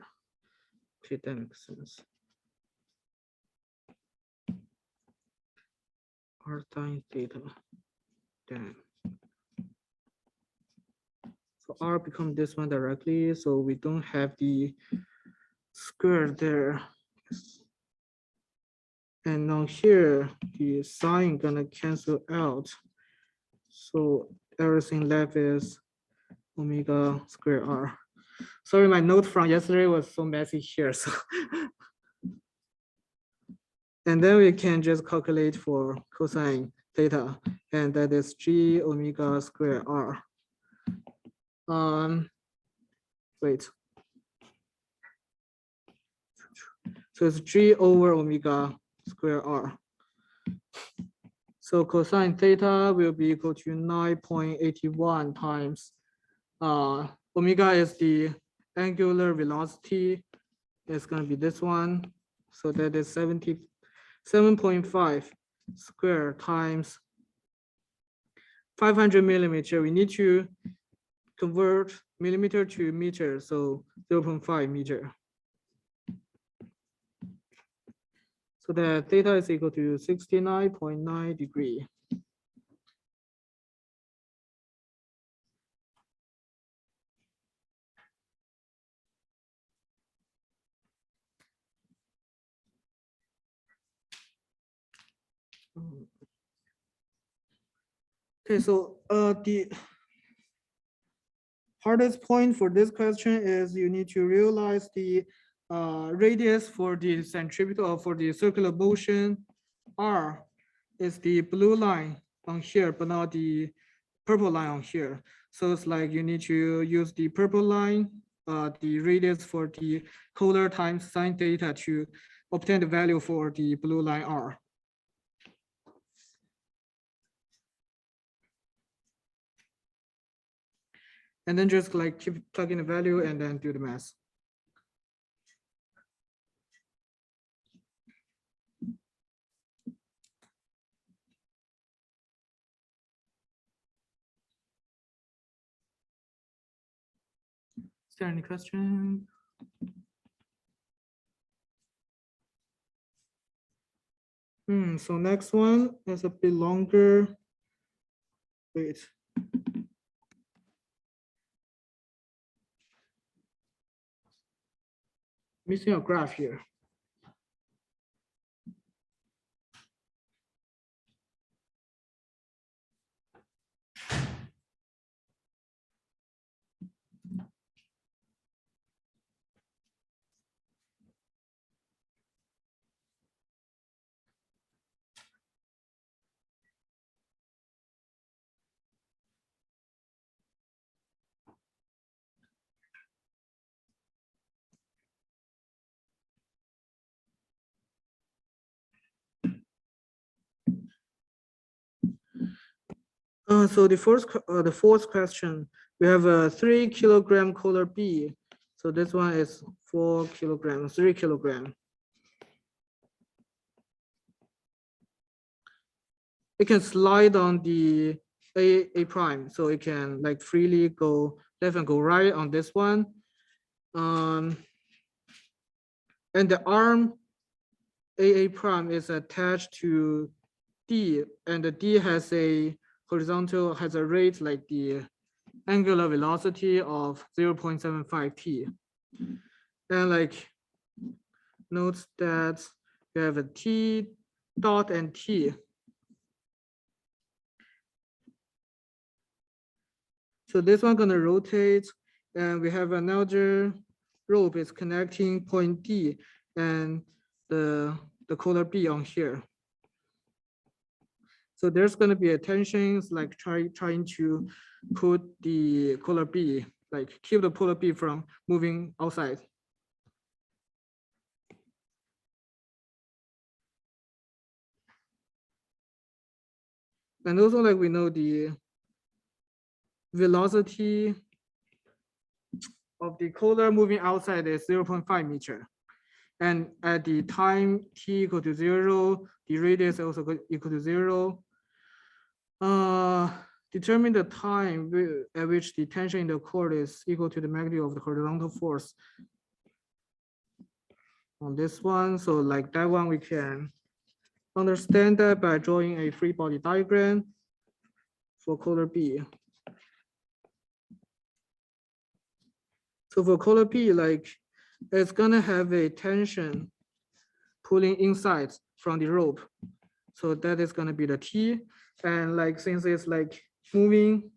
Okay, that makes sense. R times theta, then. So R become this one directly, so we don't have the square there. And now here, the sign gonna cancel out. So everything left is omega square R. Sorry, my note from yesterday was so messy here. So, and then we can just calculate for cosine theta, and that is G omega square R. Wait. So it's G over omega square R. So cosine theta will be equal to 9.81 times omega is the angular velocity. It's going to be this one. So that is 77.5 square times 500 millimeter. We need to convert millimeter to meter. So 0.5 meter. So the theta is equal to 69.9 degree. Okay, so the hardest point for this question is you need to realize the radius for the centripetal or for the circular motion. R is the blue line on here, but not the purple line on here. So it's like you need to use the purple line, the radius for the color times sine theta to obtain the value for the blue line R. And then just like keep plugging the value and then do the math. Is there any question? So next one is a bit longer. Wait. Missing a graph here. So the fourth question, we have a 3 kilogram color B. So this one is 4 kilograms, 3 kilogram. It can slide on the A prime, so it can like freely go left and go right on this one. And the arm A prime is attached to D, and the D has a horizontal, has a rate like the angular velocity of 0.75 t. And like note that you have a t dot and t. So this one gonna rotate, and we have another rope is connecting point D and the color B on here. So there's gonna be a tensions like trying to put the color B, like keep the polar B from moving outside. And also like we know the velocity of the color moving outside is 0.5 meter. And at the time t equal to 0, the radius also equal to 0. Determine the time at which the tension in the cord is equal to the magnitude of the horizontal force on this one. So like that one, we can understand that by drawing a free body diagram for color B. So for color B, like it's gonna have a tension pulling inside from the rope. So that is gonna be the T. And like since it's like moving,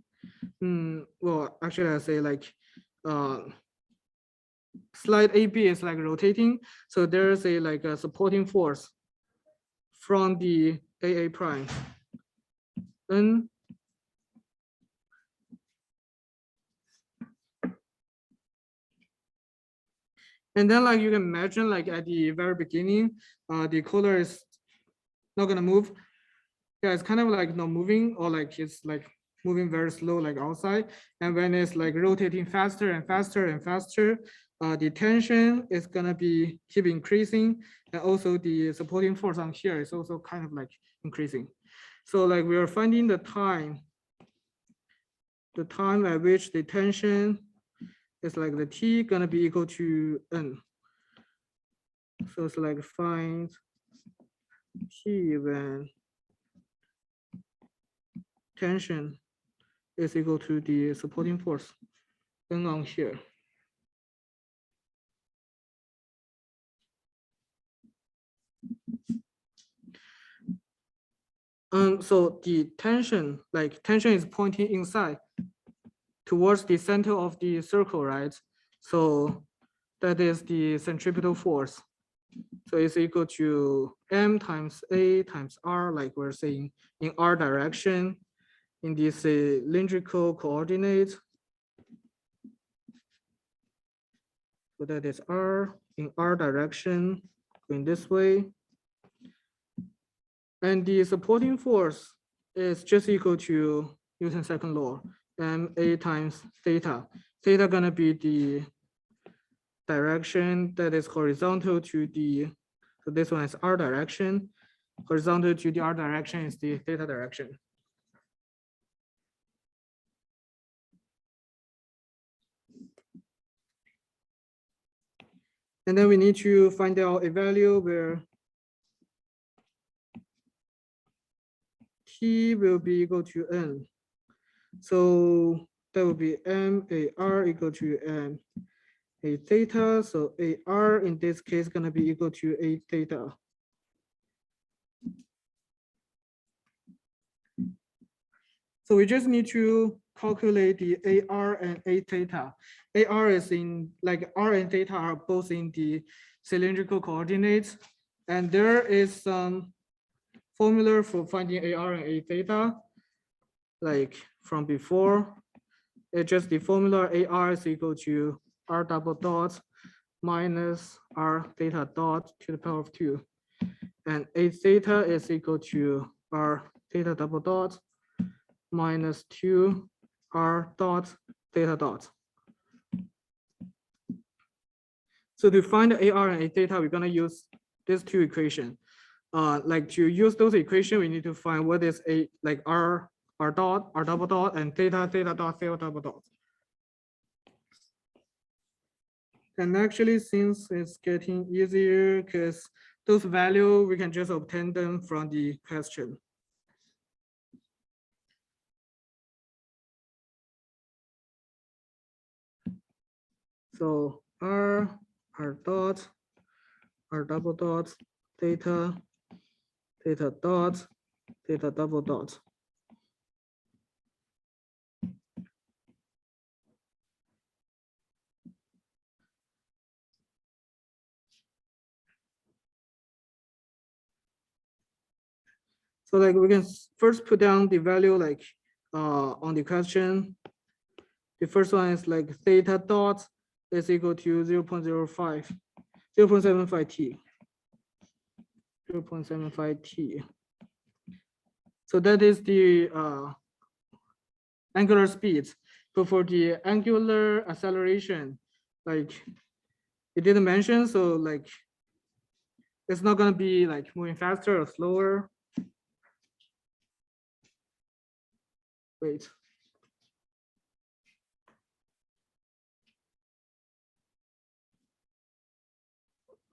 well, actually I say like slide AB is like rotating. So there's a like a supporting force from the AA prime. Then and then like you can imagine like at the very beginning, the color is not gonna move. Yeah, it's kind of like not moving, or like it's like moving very slow like outside. And when it's like rotating faster and faster and faster, the tension is gonna be keep increasing. And also the supporting force on here is also kind of like increasing. So like we are finding the time at which the tension is like the T gonna be equal to N. So it's like find T when tension is equal to the supporting force N on here. So the tension, like tension is pointing inside towards the center of the circle, right? So that is the centripetal force. So it's equal to M times A times R, like we're saying in R direction in the cylindrical coordinates. So that is R in R direction going this way. And the supporting force is just equal to Newton's second law, ma times theta. Theta gonna be the direction that is horizontal to the, so this one is R direction. Horizontal to the R direction is the theta direction. And then we need to find out a value where T will be equal to N. So that will be MAR equal to M A theta. So AR in this case gonna be equal to A theta. So we just need to calculate the AR and A theta. AR is in like R and theta are both in the cylindrical coordinates. And there is some formula for finding AR and A theta, like from before. It's just the formula AR is equal to R double dot minus R theta dot to the power of 2. And A theta is equal to R theta double dot minus 2 R dot theta dot. So to find the AR and A theta, we're gonna use these two equations. Like to use those equations, we need to find what is a like R dot, R double dot, and theta dot, theta double dot. And actually, since it's getting easier, because those values, we can just obtain them from the question. So R dot, R double dot, theta dot, theta double dot. So like we can first put down the value like on the question. The first one is like theta dot is equal to 0.05, 0.75 t. 0.75 t. So that is the angular speed. But for the angular acceleration, like it didn't mention, so like it's not gonna be like moving faster or slower. Wait.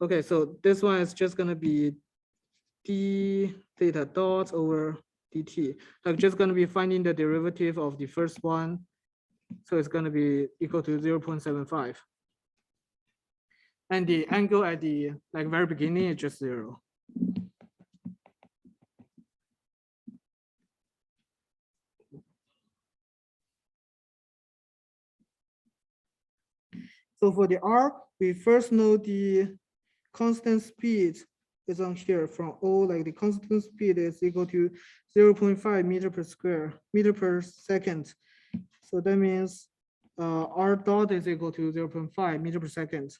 Okay, so this one is just gonna be d theta dot over dt. Like just gonna be finding the derivative of the first one. So it's gonna be equal to 0.75. And the angle at the like very beginning is just 0. So for the R, we first know the constant speed is on here from O, like the constant speed is equal to 0.5 meter per second. So that means R dot is equal to 0.5 meter per second.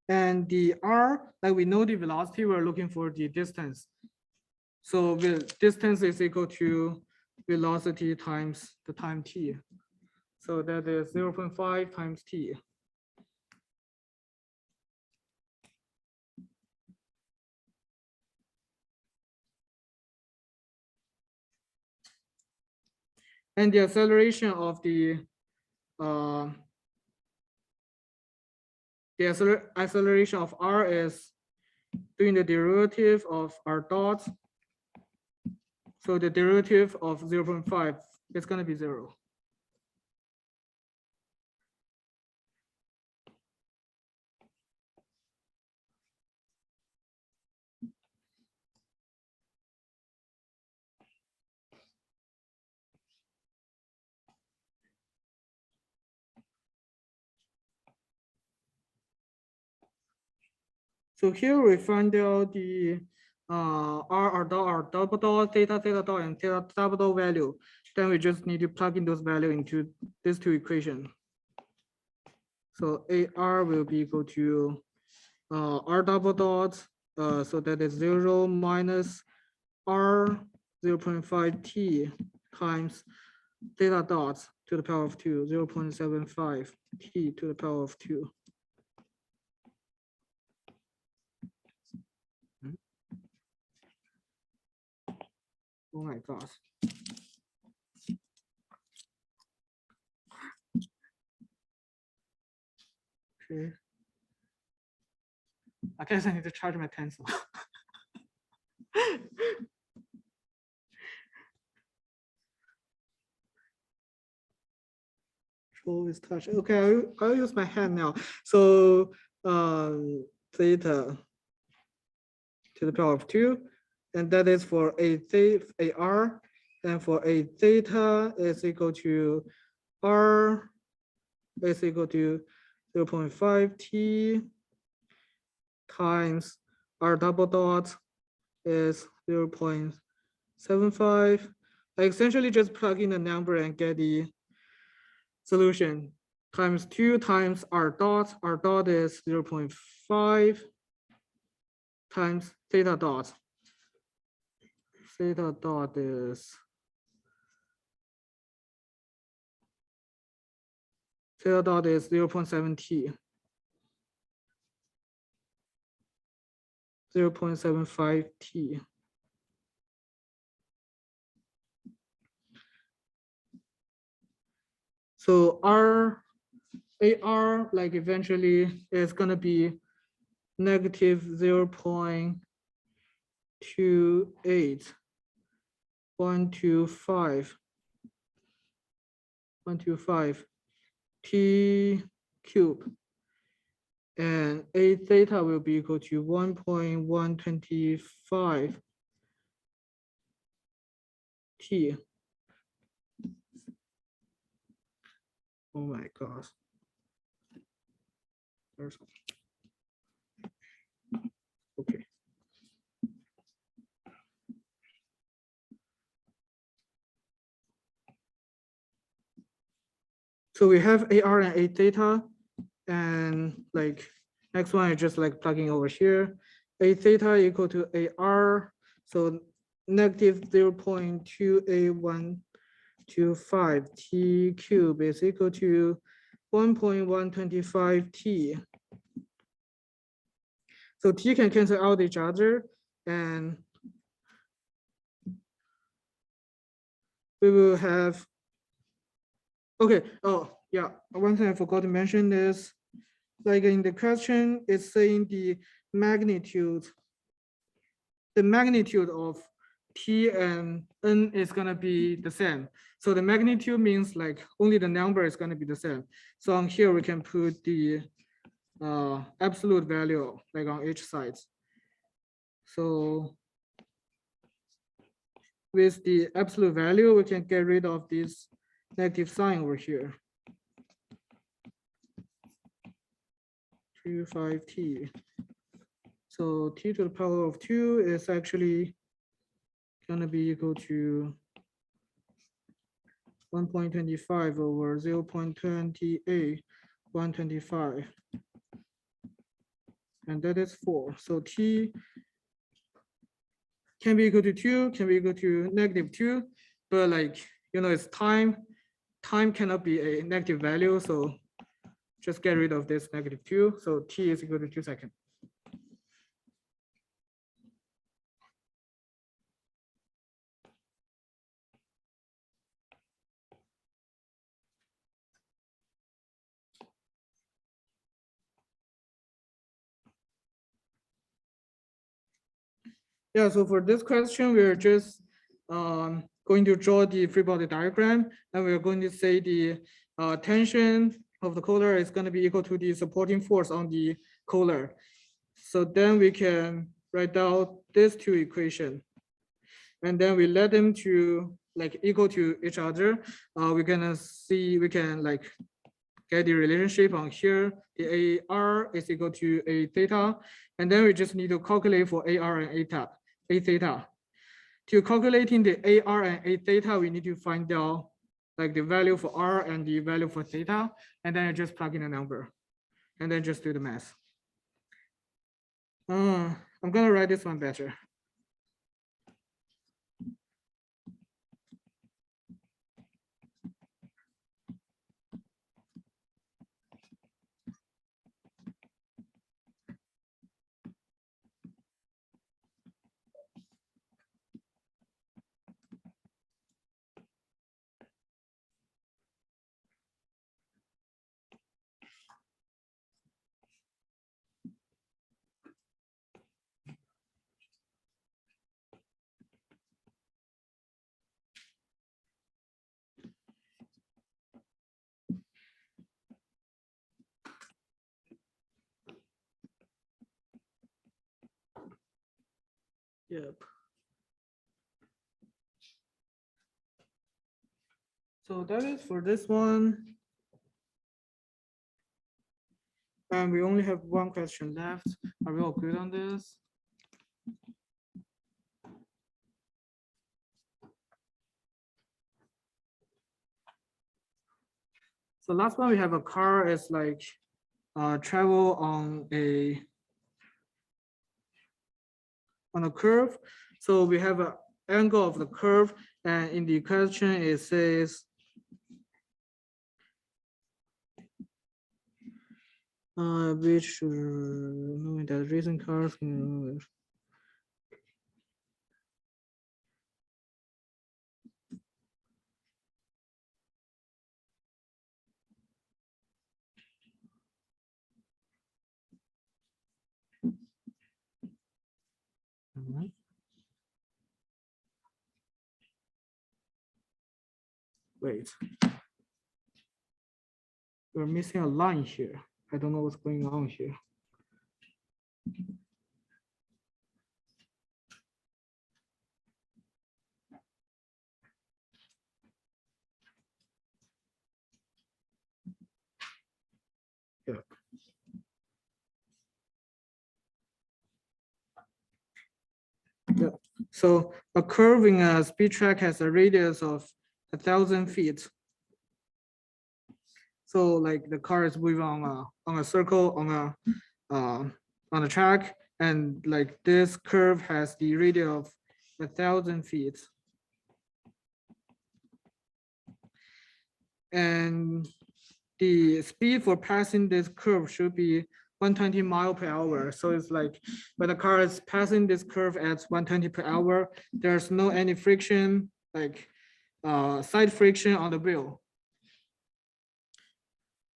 And the R, like we know the velocity, we're looking for the distance. So the distance is equal to velocity times the time t. So that is 0.5 times t. And the acceleration of the acceleration of r is doing the derivative of r dot. So the derivative of 0.5 is going to be 0. So here we find out the r double dot, theta dot, and theta double dot value. Then we just need to plug in those values into these two equations. So AR will be equal to r double dot. So that is 0 minus r 0.5 t times theta dot to the power of 2, 0.75 t to the power of 2. Oh my gosh. Okay. I guess I need to charge my pencil. Control is touch. Okay, I'll use my hand now. So theta to the power of 2, and that is for AR, and for a theta is equal to R is equal to 0.5 t times R double dot is 0.75. I essentially just plug in the number and get the solution times 2 times R dot. R dot is 0.5 times theta dot. Theta dot is 0.7 t. 0.75 t. So AR like eventually is gonna be negative 0.28, 125 t cube, and A theta will be equal to 1.125 t. Oh my gosh. Okay. So we have AR and A theta, and like next one is just like plugging over here. A theta equal to AR, so negative 0.2A125 T cube is equal to 1.125 T. So T can cancel out each other, and we will have, okay, oh yeah, one thing I forgot to mention is, like in the question, it's saying the magnitude of T and N is gonna be the same. So the magnitude means like only the number is gonna be the same. So on here, we can put the absolute value like on each side. So with the absolute value, we can get rid of this negative sign over here. 25T. So T to the power of 2 is actually going to be equal to 1.25 over 0.28, 125. And that is 4. So T can be equal to 2, can be equal to negative 2, but like, you know, it's time. Time cannot be a negative value, so just get rid of this negative 2. So T is equal to 2 seconds. Yeah, so for this question, we're just going to draw the free body diagram, and we're going to say the tension of the collar is going to be equal to the supporting force on the collar. So then we can write down these two equations, and then we let them to like equal to each other. We're gonna see, we can like get the relationship on here. The AR is equal to A theta, and then we just need to calculate for AR and A theta. To calculating the AR and A theta, we need to find out like the value for R and the value for theta, and then just plug in a number, and then just do the math. I'm gonna write this one better. Yep. So that is for this one. And we only have one question left. Are we all good on this? So last one, we have a car is like travel on a curve. So we have an angle of the curve, and in the question it says which knowing that racing cars can. Wait, we're missing a line here. I don't know what's going on here. Yeah. Yeah. So a curve in a speed track has a radius of 1,000 feet. So like the car is moving on a circle on a track, and like this curve has the radius of 1,000 feet. And the speed for passing this curve should be 120 mile per hour. So it's like when the car is passing this curve at 120 per hour, there's no any friction, like side friction on the wheel.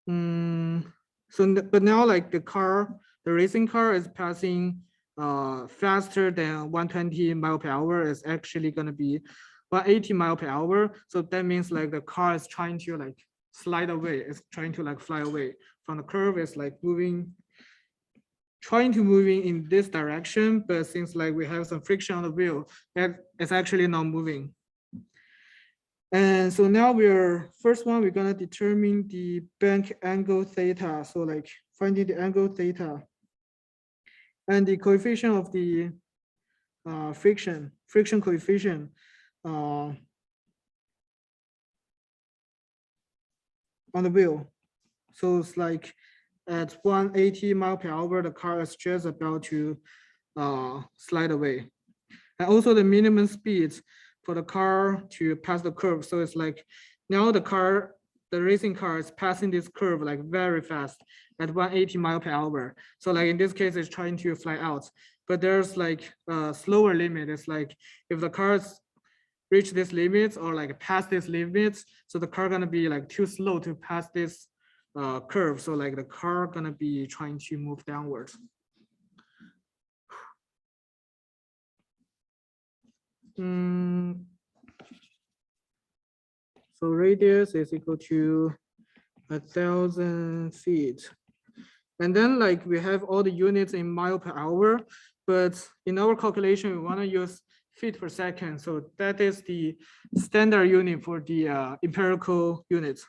But now like the racing car is passing faster than 120 mile per hour. Is actually gonna be 180 mile per hour. So that means like the car is trying to like slide away. It's trying to like fly away from the curve. It's like trying to moving in this direction, but since like we have some friction on the wheel, that it's actually not moving. And so now first one, we're gonna determine the bank angle theta. So like finding the angle theta and the coefficient of the friction coefficient. On the wheel. So it's like at 180 mile per hour, the car is just about to slide away. And also the minimum speed for the car to pass the curve. So it's like now the racing car is passing this curve like very fast at 180 mile per hour. So like in this case, it's trying to fly out. But there's like a slower limit. It's like if the cars reach this limit or like pass this limit, so the car gonna be like too slow to pass this curve. So like the car gonna be trying to move downwards. So radius is equal to 1,000 feet. And then like we have all the units in mile per hour, but in our calculation, we wanna use feet per second. So that is the standard unit for the empirical units.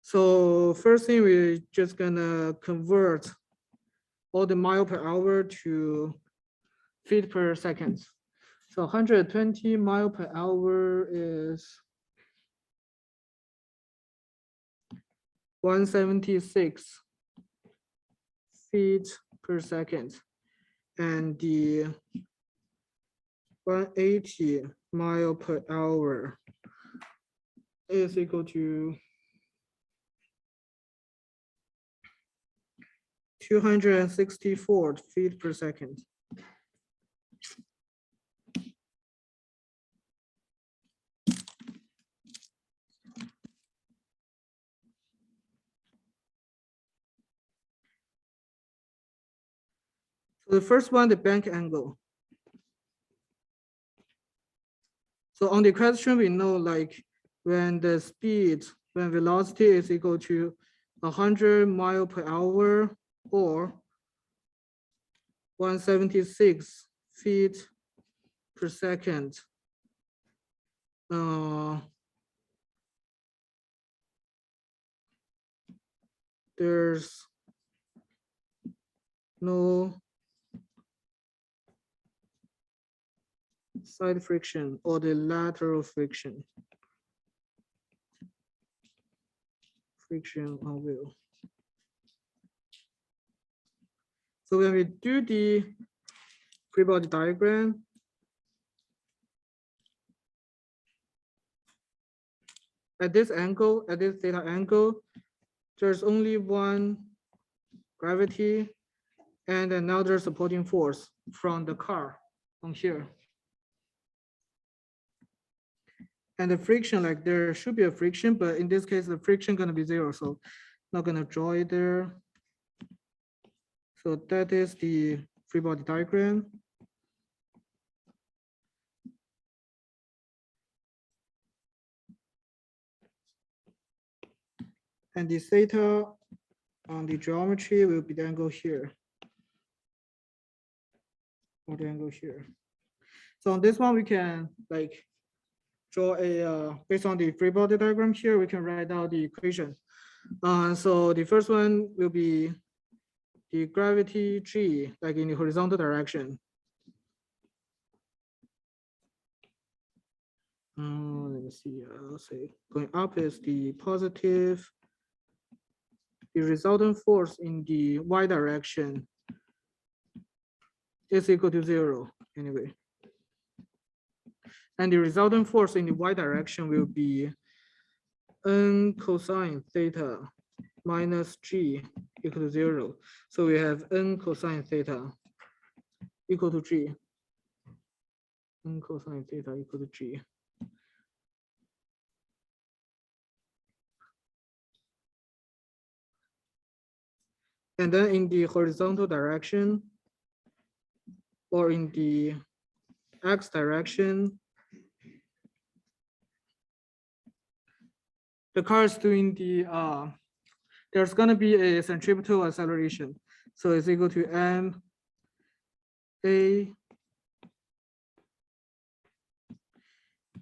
So first thing, we're just gonna convert all the mile per hour to feet per second. So 120 mile per hour is 176 feet per second. And the 180 mile per hour is equal to 264 feet per second. So the first one, the bank angle. So on the question, we know like when velocity is equal to 100 mile per hour or 176 feet per second. There's no side friction or the lateral friction on wheel. So when we do the free body diagram, at this angle, at this theta angle, there's only one gravity and another supporting force from the car on here. And the friction, like there should be a friction, but in this case, the friction gonna be 0, so not gonna draw it there. So that is the free body diagram. And the theta on the geometry will be the angle here. Or the angle here. So on this one, we can like draw a, based on the free body diagram here, we can write out the equation. So the first one will be the gravity G, like in the horizontal direction. Let me see, I'll say going up is the positive the resultant force in the y direction is equal to 0 anyway. And the resultant force in the y direction will be n cosine theta minus g equal to 0. So we have n cosine theta equal to g. N cosine theta equal to g. And then in the horizontal direction, or in the x direction, the car is doing the, there's gonna be a centripetal acceleration. So it's equal to m a,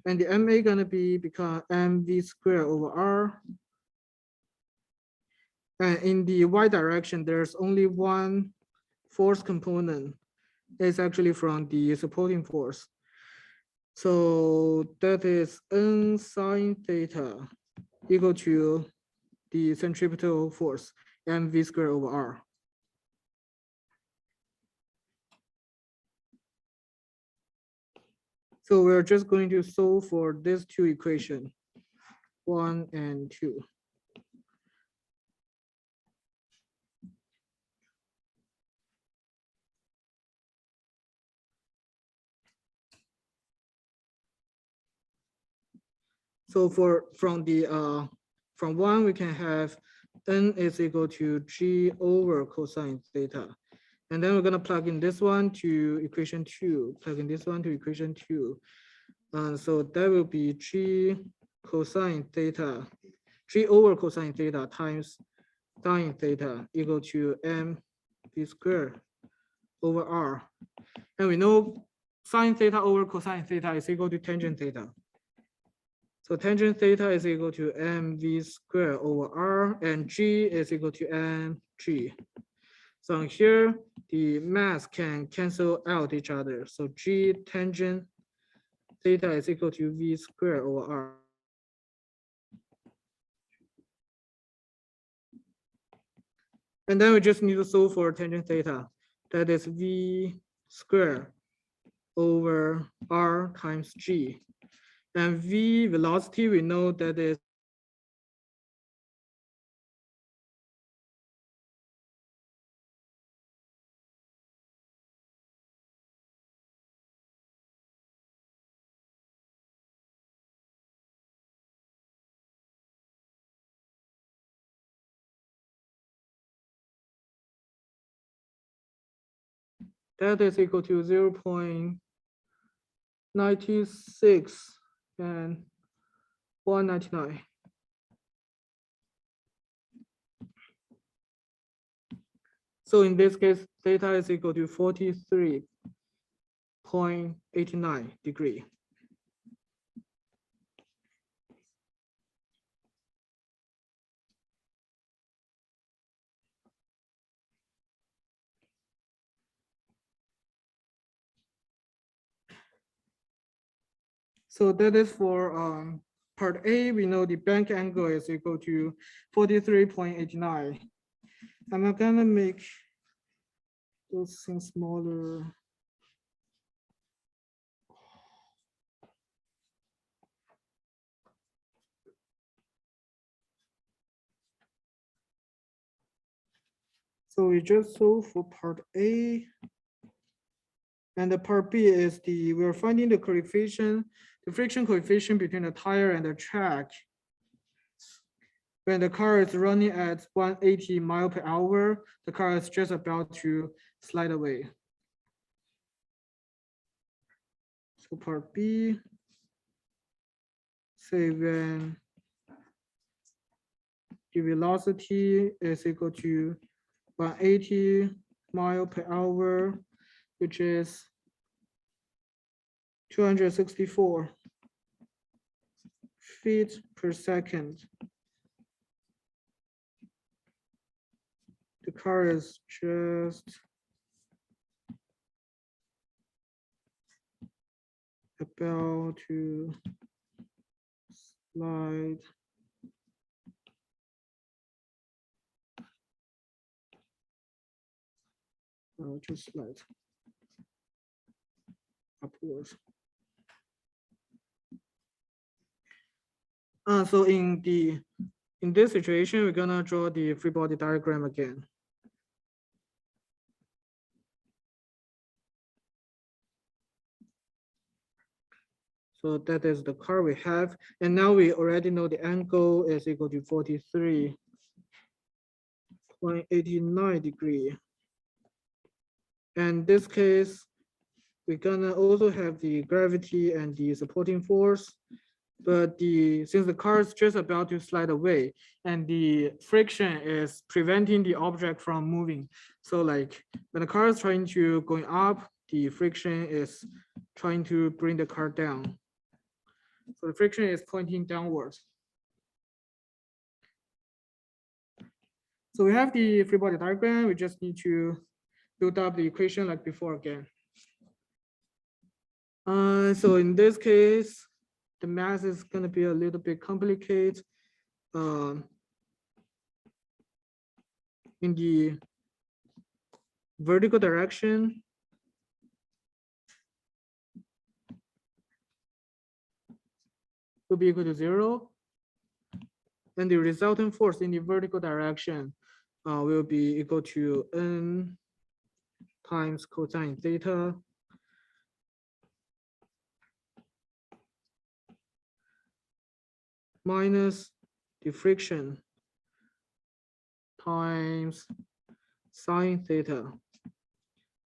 and the ma gonna become mv squared over r. And in the y direction, there's only one force component. It's actually from the supporting force. So that is n sine theta equal to the centripetal force, mv squared over r. So we're just going to solve for these two equations, 1 and 2. So from 1 we can have n is equal to g over cosine theta. And then we're gonna plug in this one to equation 2, plug in this one to equation 2. So that will be g cosine theta, g over cosine theta times sine theta equal to m v squared over r. And we know sine theta over cosine theta is equal to tangent theta. So tangent theta is equal to mv squared over r, and g is equal to mg. So here, the mass can cancel out each other. So g tangent theta is equal to v squared over r. And then we just need to solve for tangent theta. That is v squared over r times g. And v velocity, we know that is equal to 0.96 and 199. So in this case, theta is equal to 43.89 degree. So that is for part A. We know the bank angle is equal to 43.89. I'm not gonna make those things smaller. So we just solve for part A. And the part B is we're finding the coefficient, the friction coefficient between the tire and the track when the car is running at 180 miles per hour, the car is just about to slide away. So part B, say when the velocity is equal to 180 miles per hour, which is 264 feet per second. The car is just about to slide just slide upwards. So in this situation, we're gonna draw the free body diagram again. So that is the curve we have. And now we already know the angle is equal to 43.89 degree. And this case, we're gonna also have the gravity and the supporting force. But since the car is just about to slide away and the friction is preventing the object from moving. So like when the car is trying to going up, the friction is trying to bring the car down. So the friction is pointing downwards. So we have the free body diagram. We just need to build up the equation like before again. So in this case, the math is going to be a little bit complicated. In the vertical direction, will be equal to 0. And the resultant force in the vertical direction will be equal to n times cosine theta minus the friction times sine theta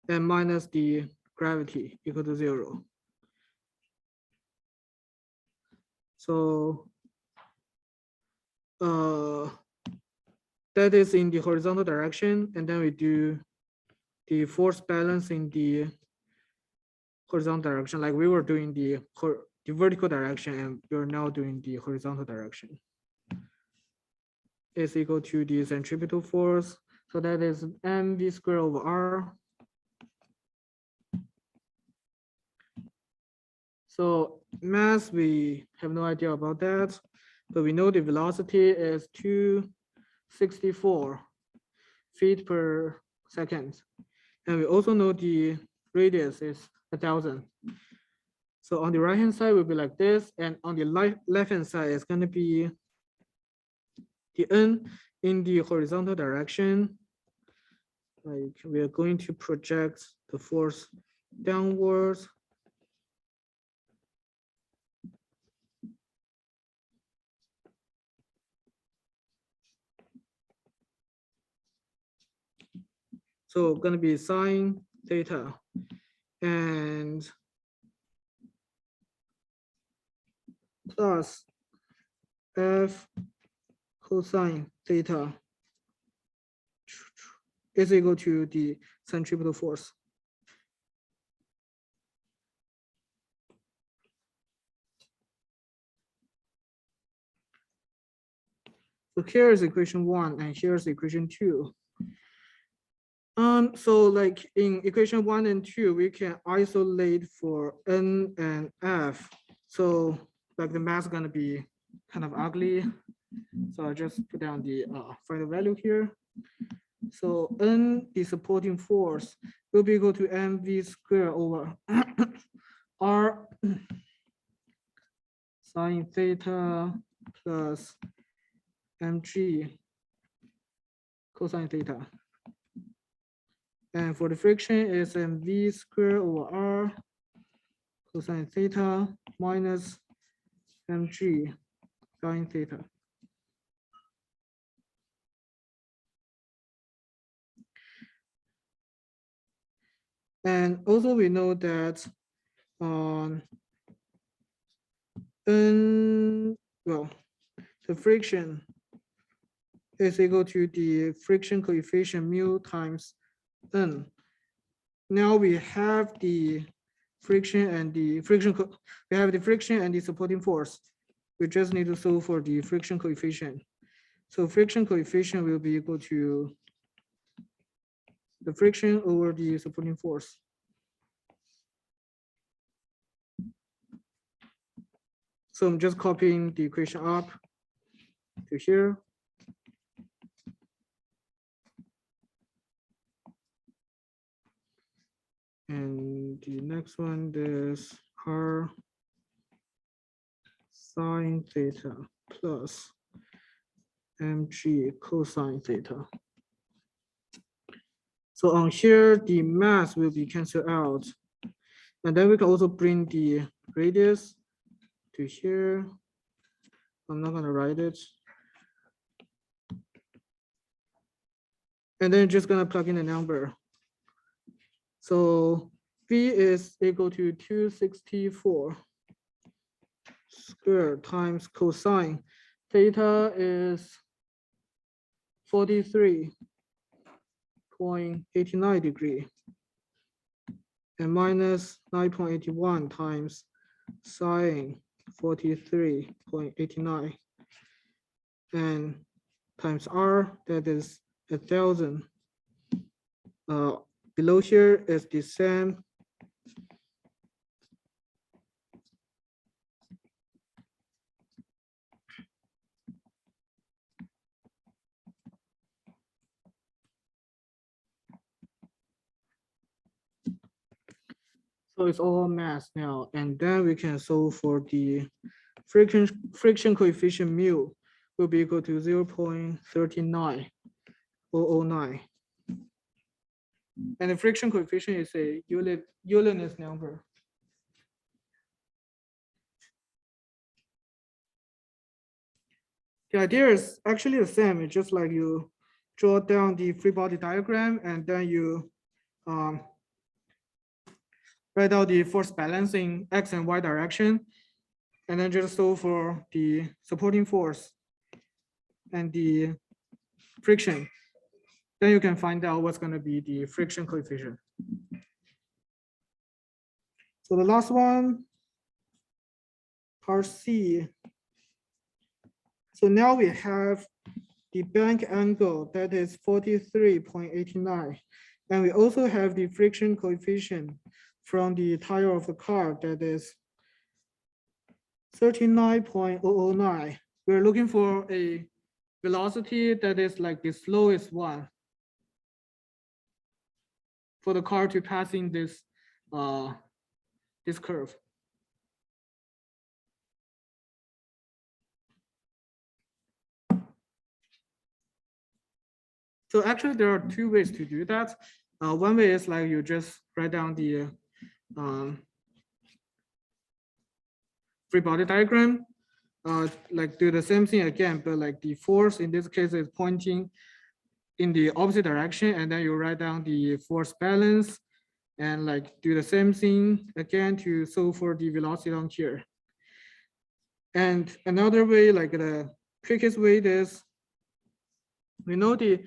and minus the gravity equal to 0. So that is in the horizontal direction, and then we do the force balance in the horizontal direction, like we were doing the vertical direction, and we're now doing the horizontal direction. Is equal to the centripetal force. So that is mv squared over r. So mass, we have no idea about that, but we know the velocity is 264 feet per second. And we also know the radius is 1,000. So on the right-hand side will be like this, and on the left-hand side is going to be the n in the horizontal direction. Like we are going to project the force downwards. So going to be sine theta and plus f cosine theta is equal to the centripetal force. So here is equation 1 and here's equation 2. So like in equation 1 and 2, we can isolate for n and f. So like the math is gonna be kind of ugly. So I just put down the final value here. So n, the supporting force, will be equal to mv squared over r sine theta plus mg cosine theta. And for the friction is mv squared over r cosine theta minus mg sine theta. And also we know that the friction is equal to the friction coefficient mu times n. Now we have the friction and the supporting force. We just need to solve for the friction coefficient. So friction coefficient will be equal to the friction over the supporting force. So I'm just copying the equation up to here. next one is r sine theta plus mg cosine theta. So on here, the mass will be canceled out. And then we can also bring the radius to here. I'm not gonna write it. And then just gonna plug in the number. So V is equal to 264 squared times cosine. Theta is 43.89 degree. And minus 9.81 times sine 43.89. And times R, that is 1,000. Below here is the same. So it's all mass now, and then we can solve for the friction coefficient mu will be equal to 0.39009. And the friction coefficient is a Euler's number. The idea is actually the same. It's just like you draw down the free body diagram and then you write out the force balance in X and Y direction, and then just solve for the supporting force and the friction. Then you can find out what's going to be the friction coefficient. So the last one, part C. So now we have the bank angle that is 43.89. And we also have the friction coefficient from the tire of the car that is 39.009. We're looking for a velocity that is like the slowest one for the car to pass in this curve. So actually there are two ways to do that. One way is like you just write down the free body diagram, like do the same thing again, but like the force in this case is pointing in the opposite direction, and then you write down the force balance and like do the same thing again to solve for the velocity down here. And another way, like the quickest way is, we know the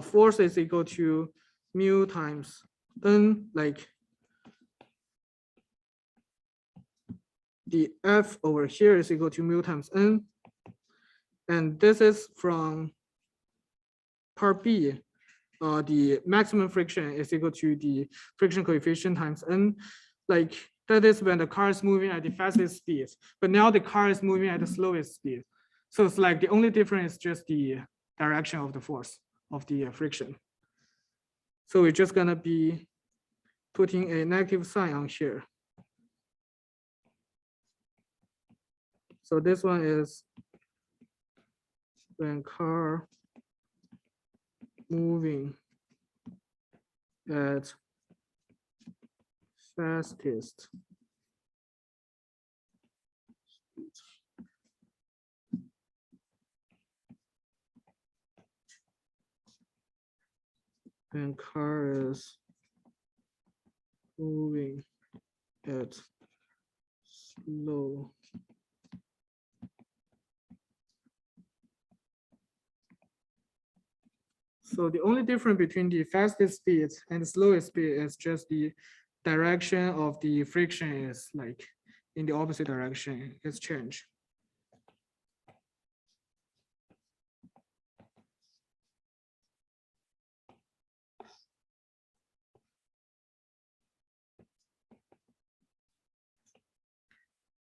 force is equal to mu times n, like the F over here is equal to mu times n. And this is from part B. The maximum friction is equal to the friction coefficient times n. Like that is when the car is moving at the fastest speed, but now the car is moving at the slowest speed. So it's like the only difference is just the direction of the force of the friction. So we're just gonna be putting a negative sign on here. So this one is when car moving at fastest speed. And car is moving at slow. So the only difference between the fastest speed and the slowest speed is just the direction of the friction is like in the opposite direction, it's changed.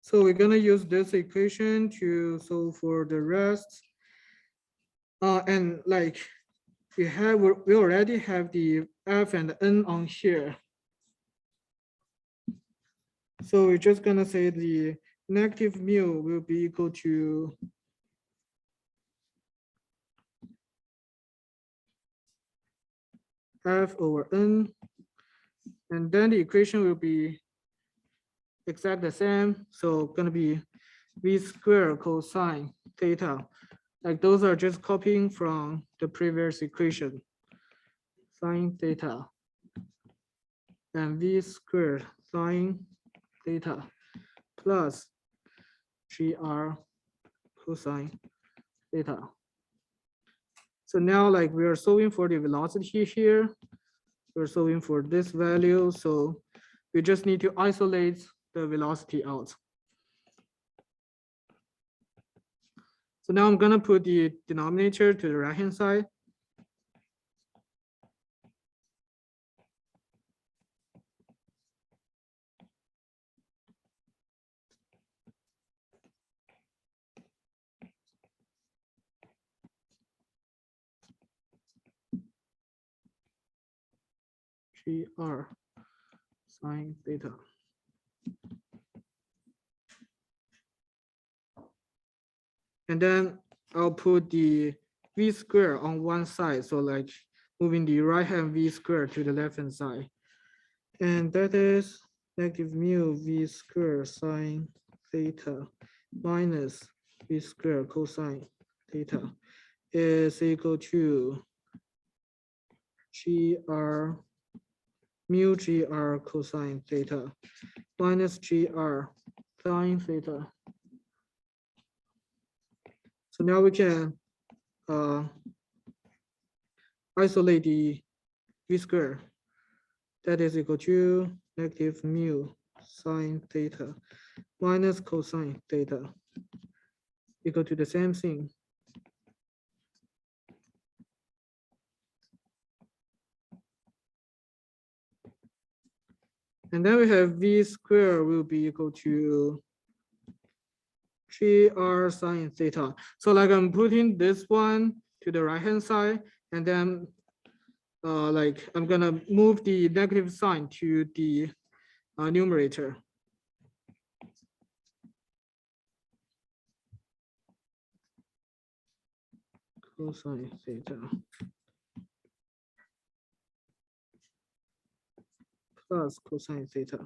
So we're gonna use this equation to solve for the rest. And like we already have the F and N on here. So we're just gonna say the negative mu will be equal to F over N. And then the equation will be exact the same. So gonna be V squared cosine theta. Like those are just copying from the previous equation. Sine theta. And V squared sine theta plus GR cosine theta. So now like we are solving for the velocity here. We're solving for this value. So we just need to isolate the velocity out. So now I'm gonna put the denominator to the right-hand side. GR sine theta. And then I'll put the V square on one side. So like moving the right hand V square to the left hand side. And that is negative mu V square sine theta minus V square cosine theta is equal to GR mu GR cosine theta minus GR sine theta. So now we can isolate the V square. That is equal to negative mu sine theta minus cosine theta equal to the same thing. And then we have V square will be equal to GR sine theta. So like I'm putting this one to the right hand side, and then like I'm gonna move the negative sign to the numerator. Cosine theta plus cosine theta.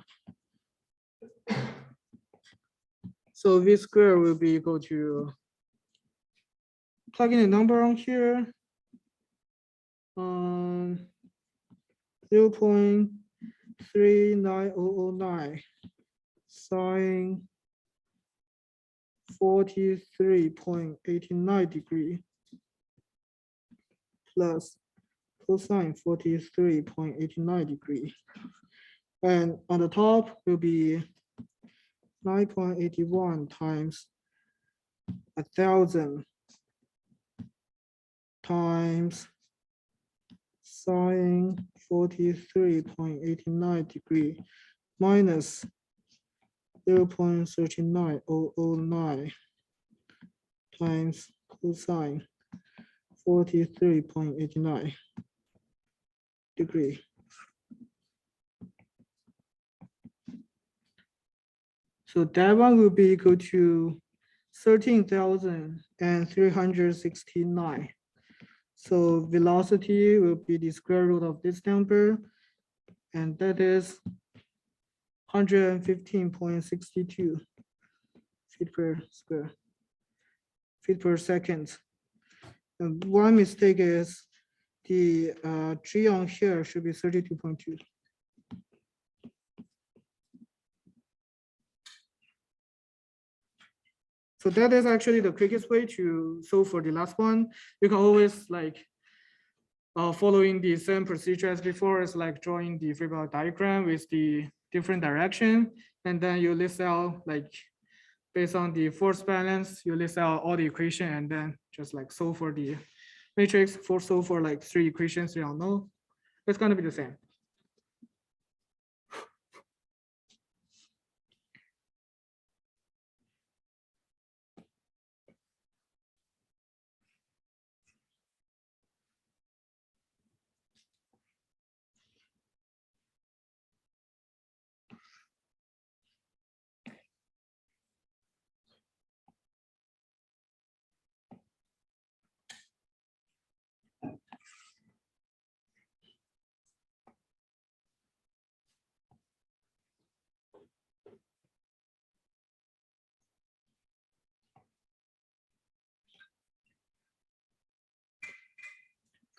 So V square will be equal to, plug in a number on here, 0.39009 sine 43.89 degree plus cosine 43.89 degree. And on the top will be 9.81 times 1,000 times sine 43.89 degree minus 0.39009 times cosine 43.89 degree. So that one will be equal to 13,369. So velocity will be the square root of this number, and that is 115.62 feet per second. And one mistake is the G on here should be 32.2. So that is actually the quickest way to solve for the last one. You can always like following the same procedure as before, is like drawing the free body diagram with the different direction. And then you list out like based on the force balance, you list out all the equation and then just like solve for the matrix for solve for like 3 equations you don't know. It's gonna be the same.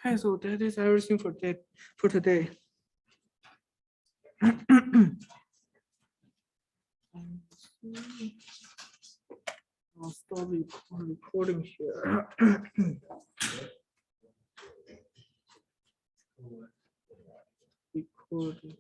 Okay, so that is everything for today. I'll stop recording here. Recording.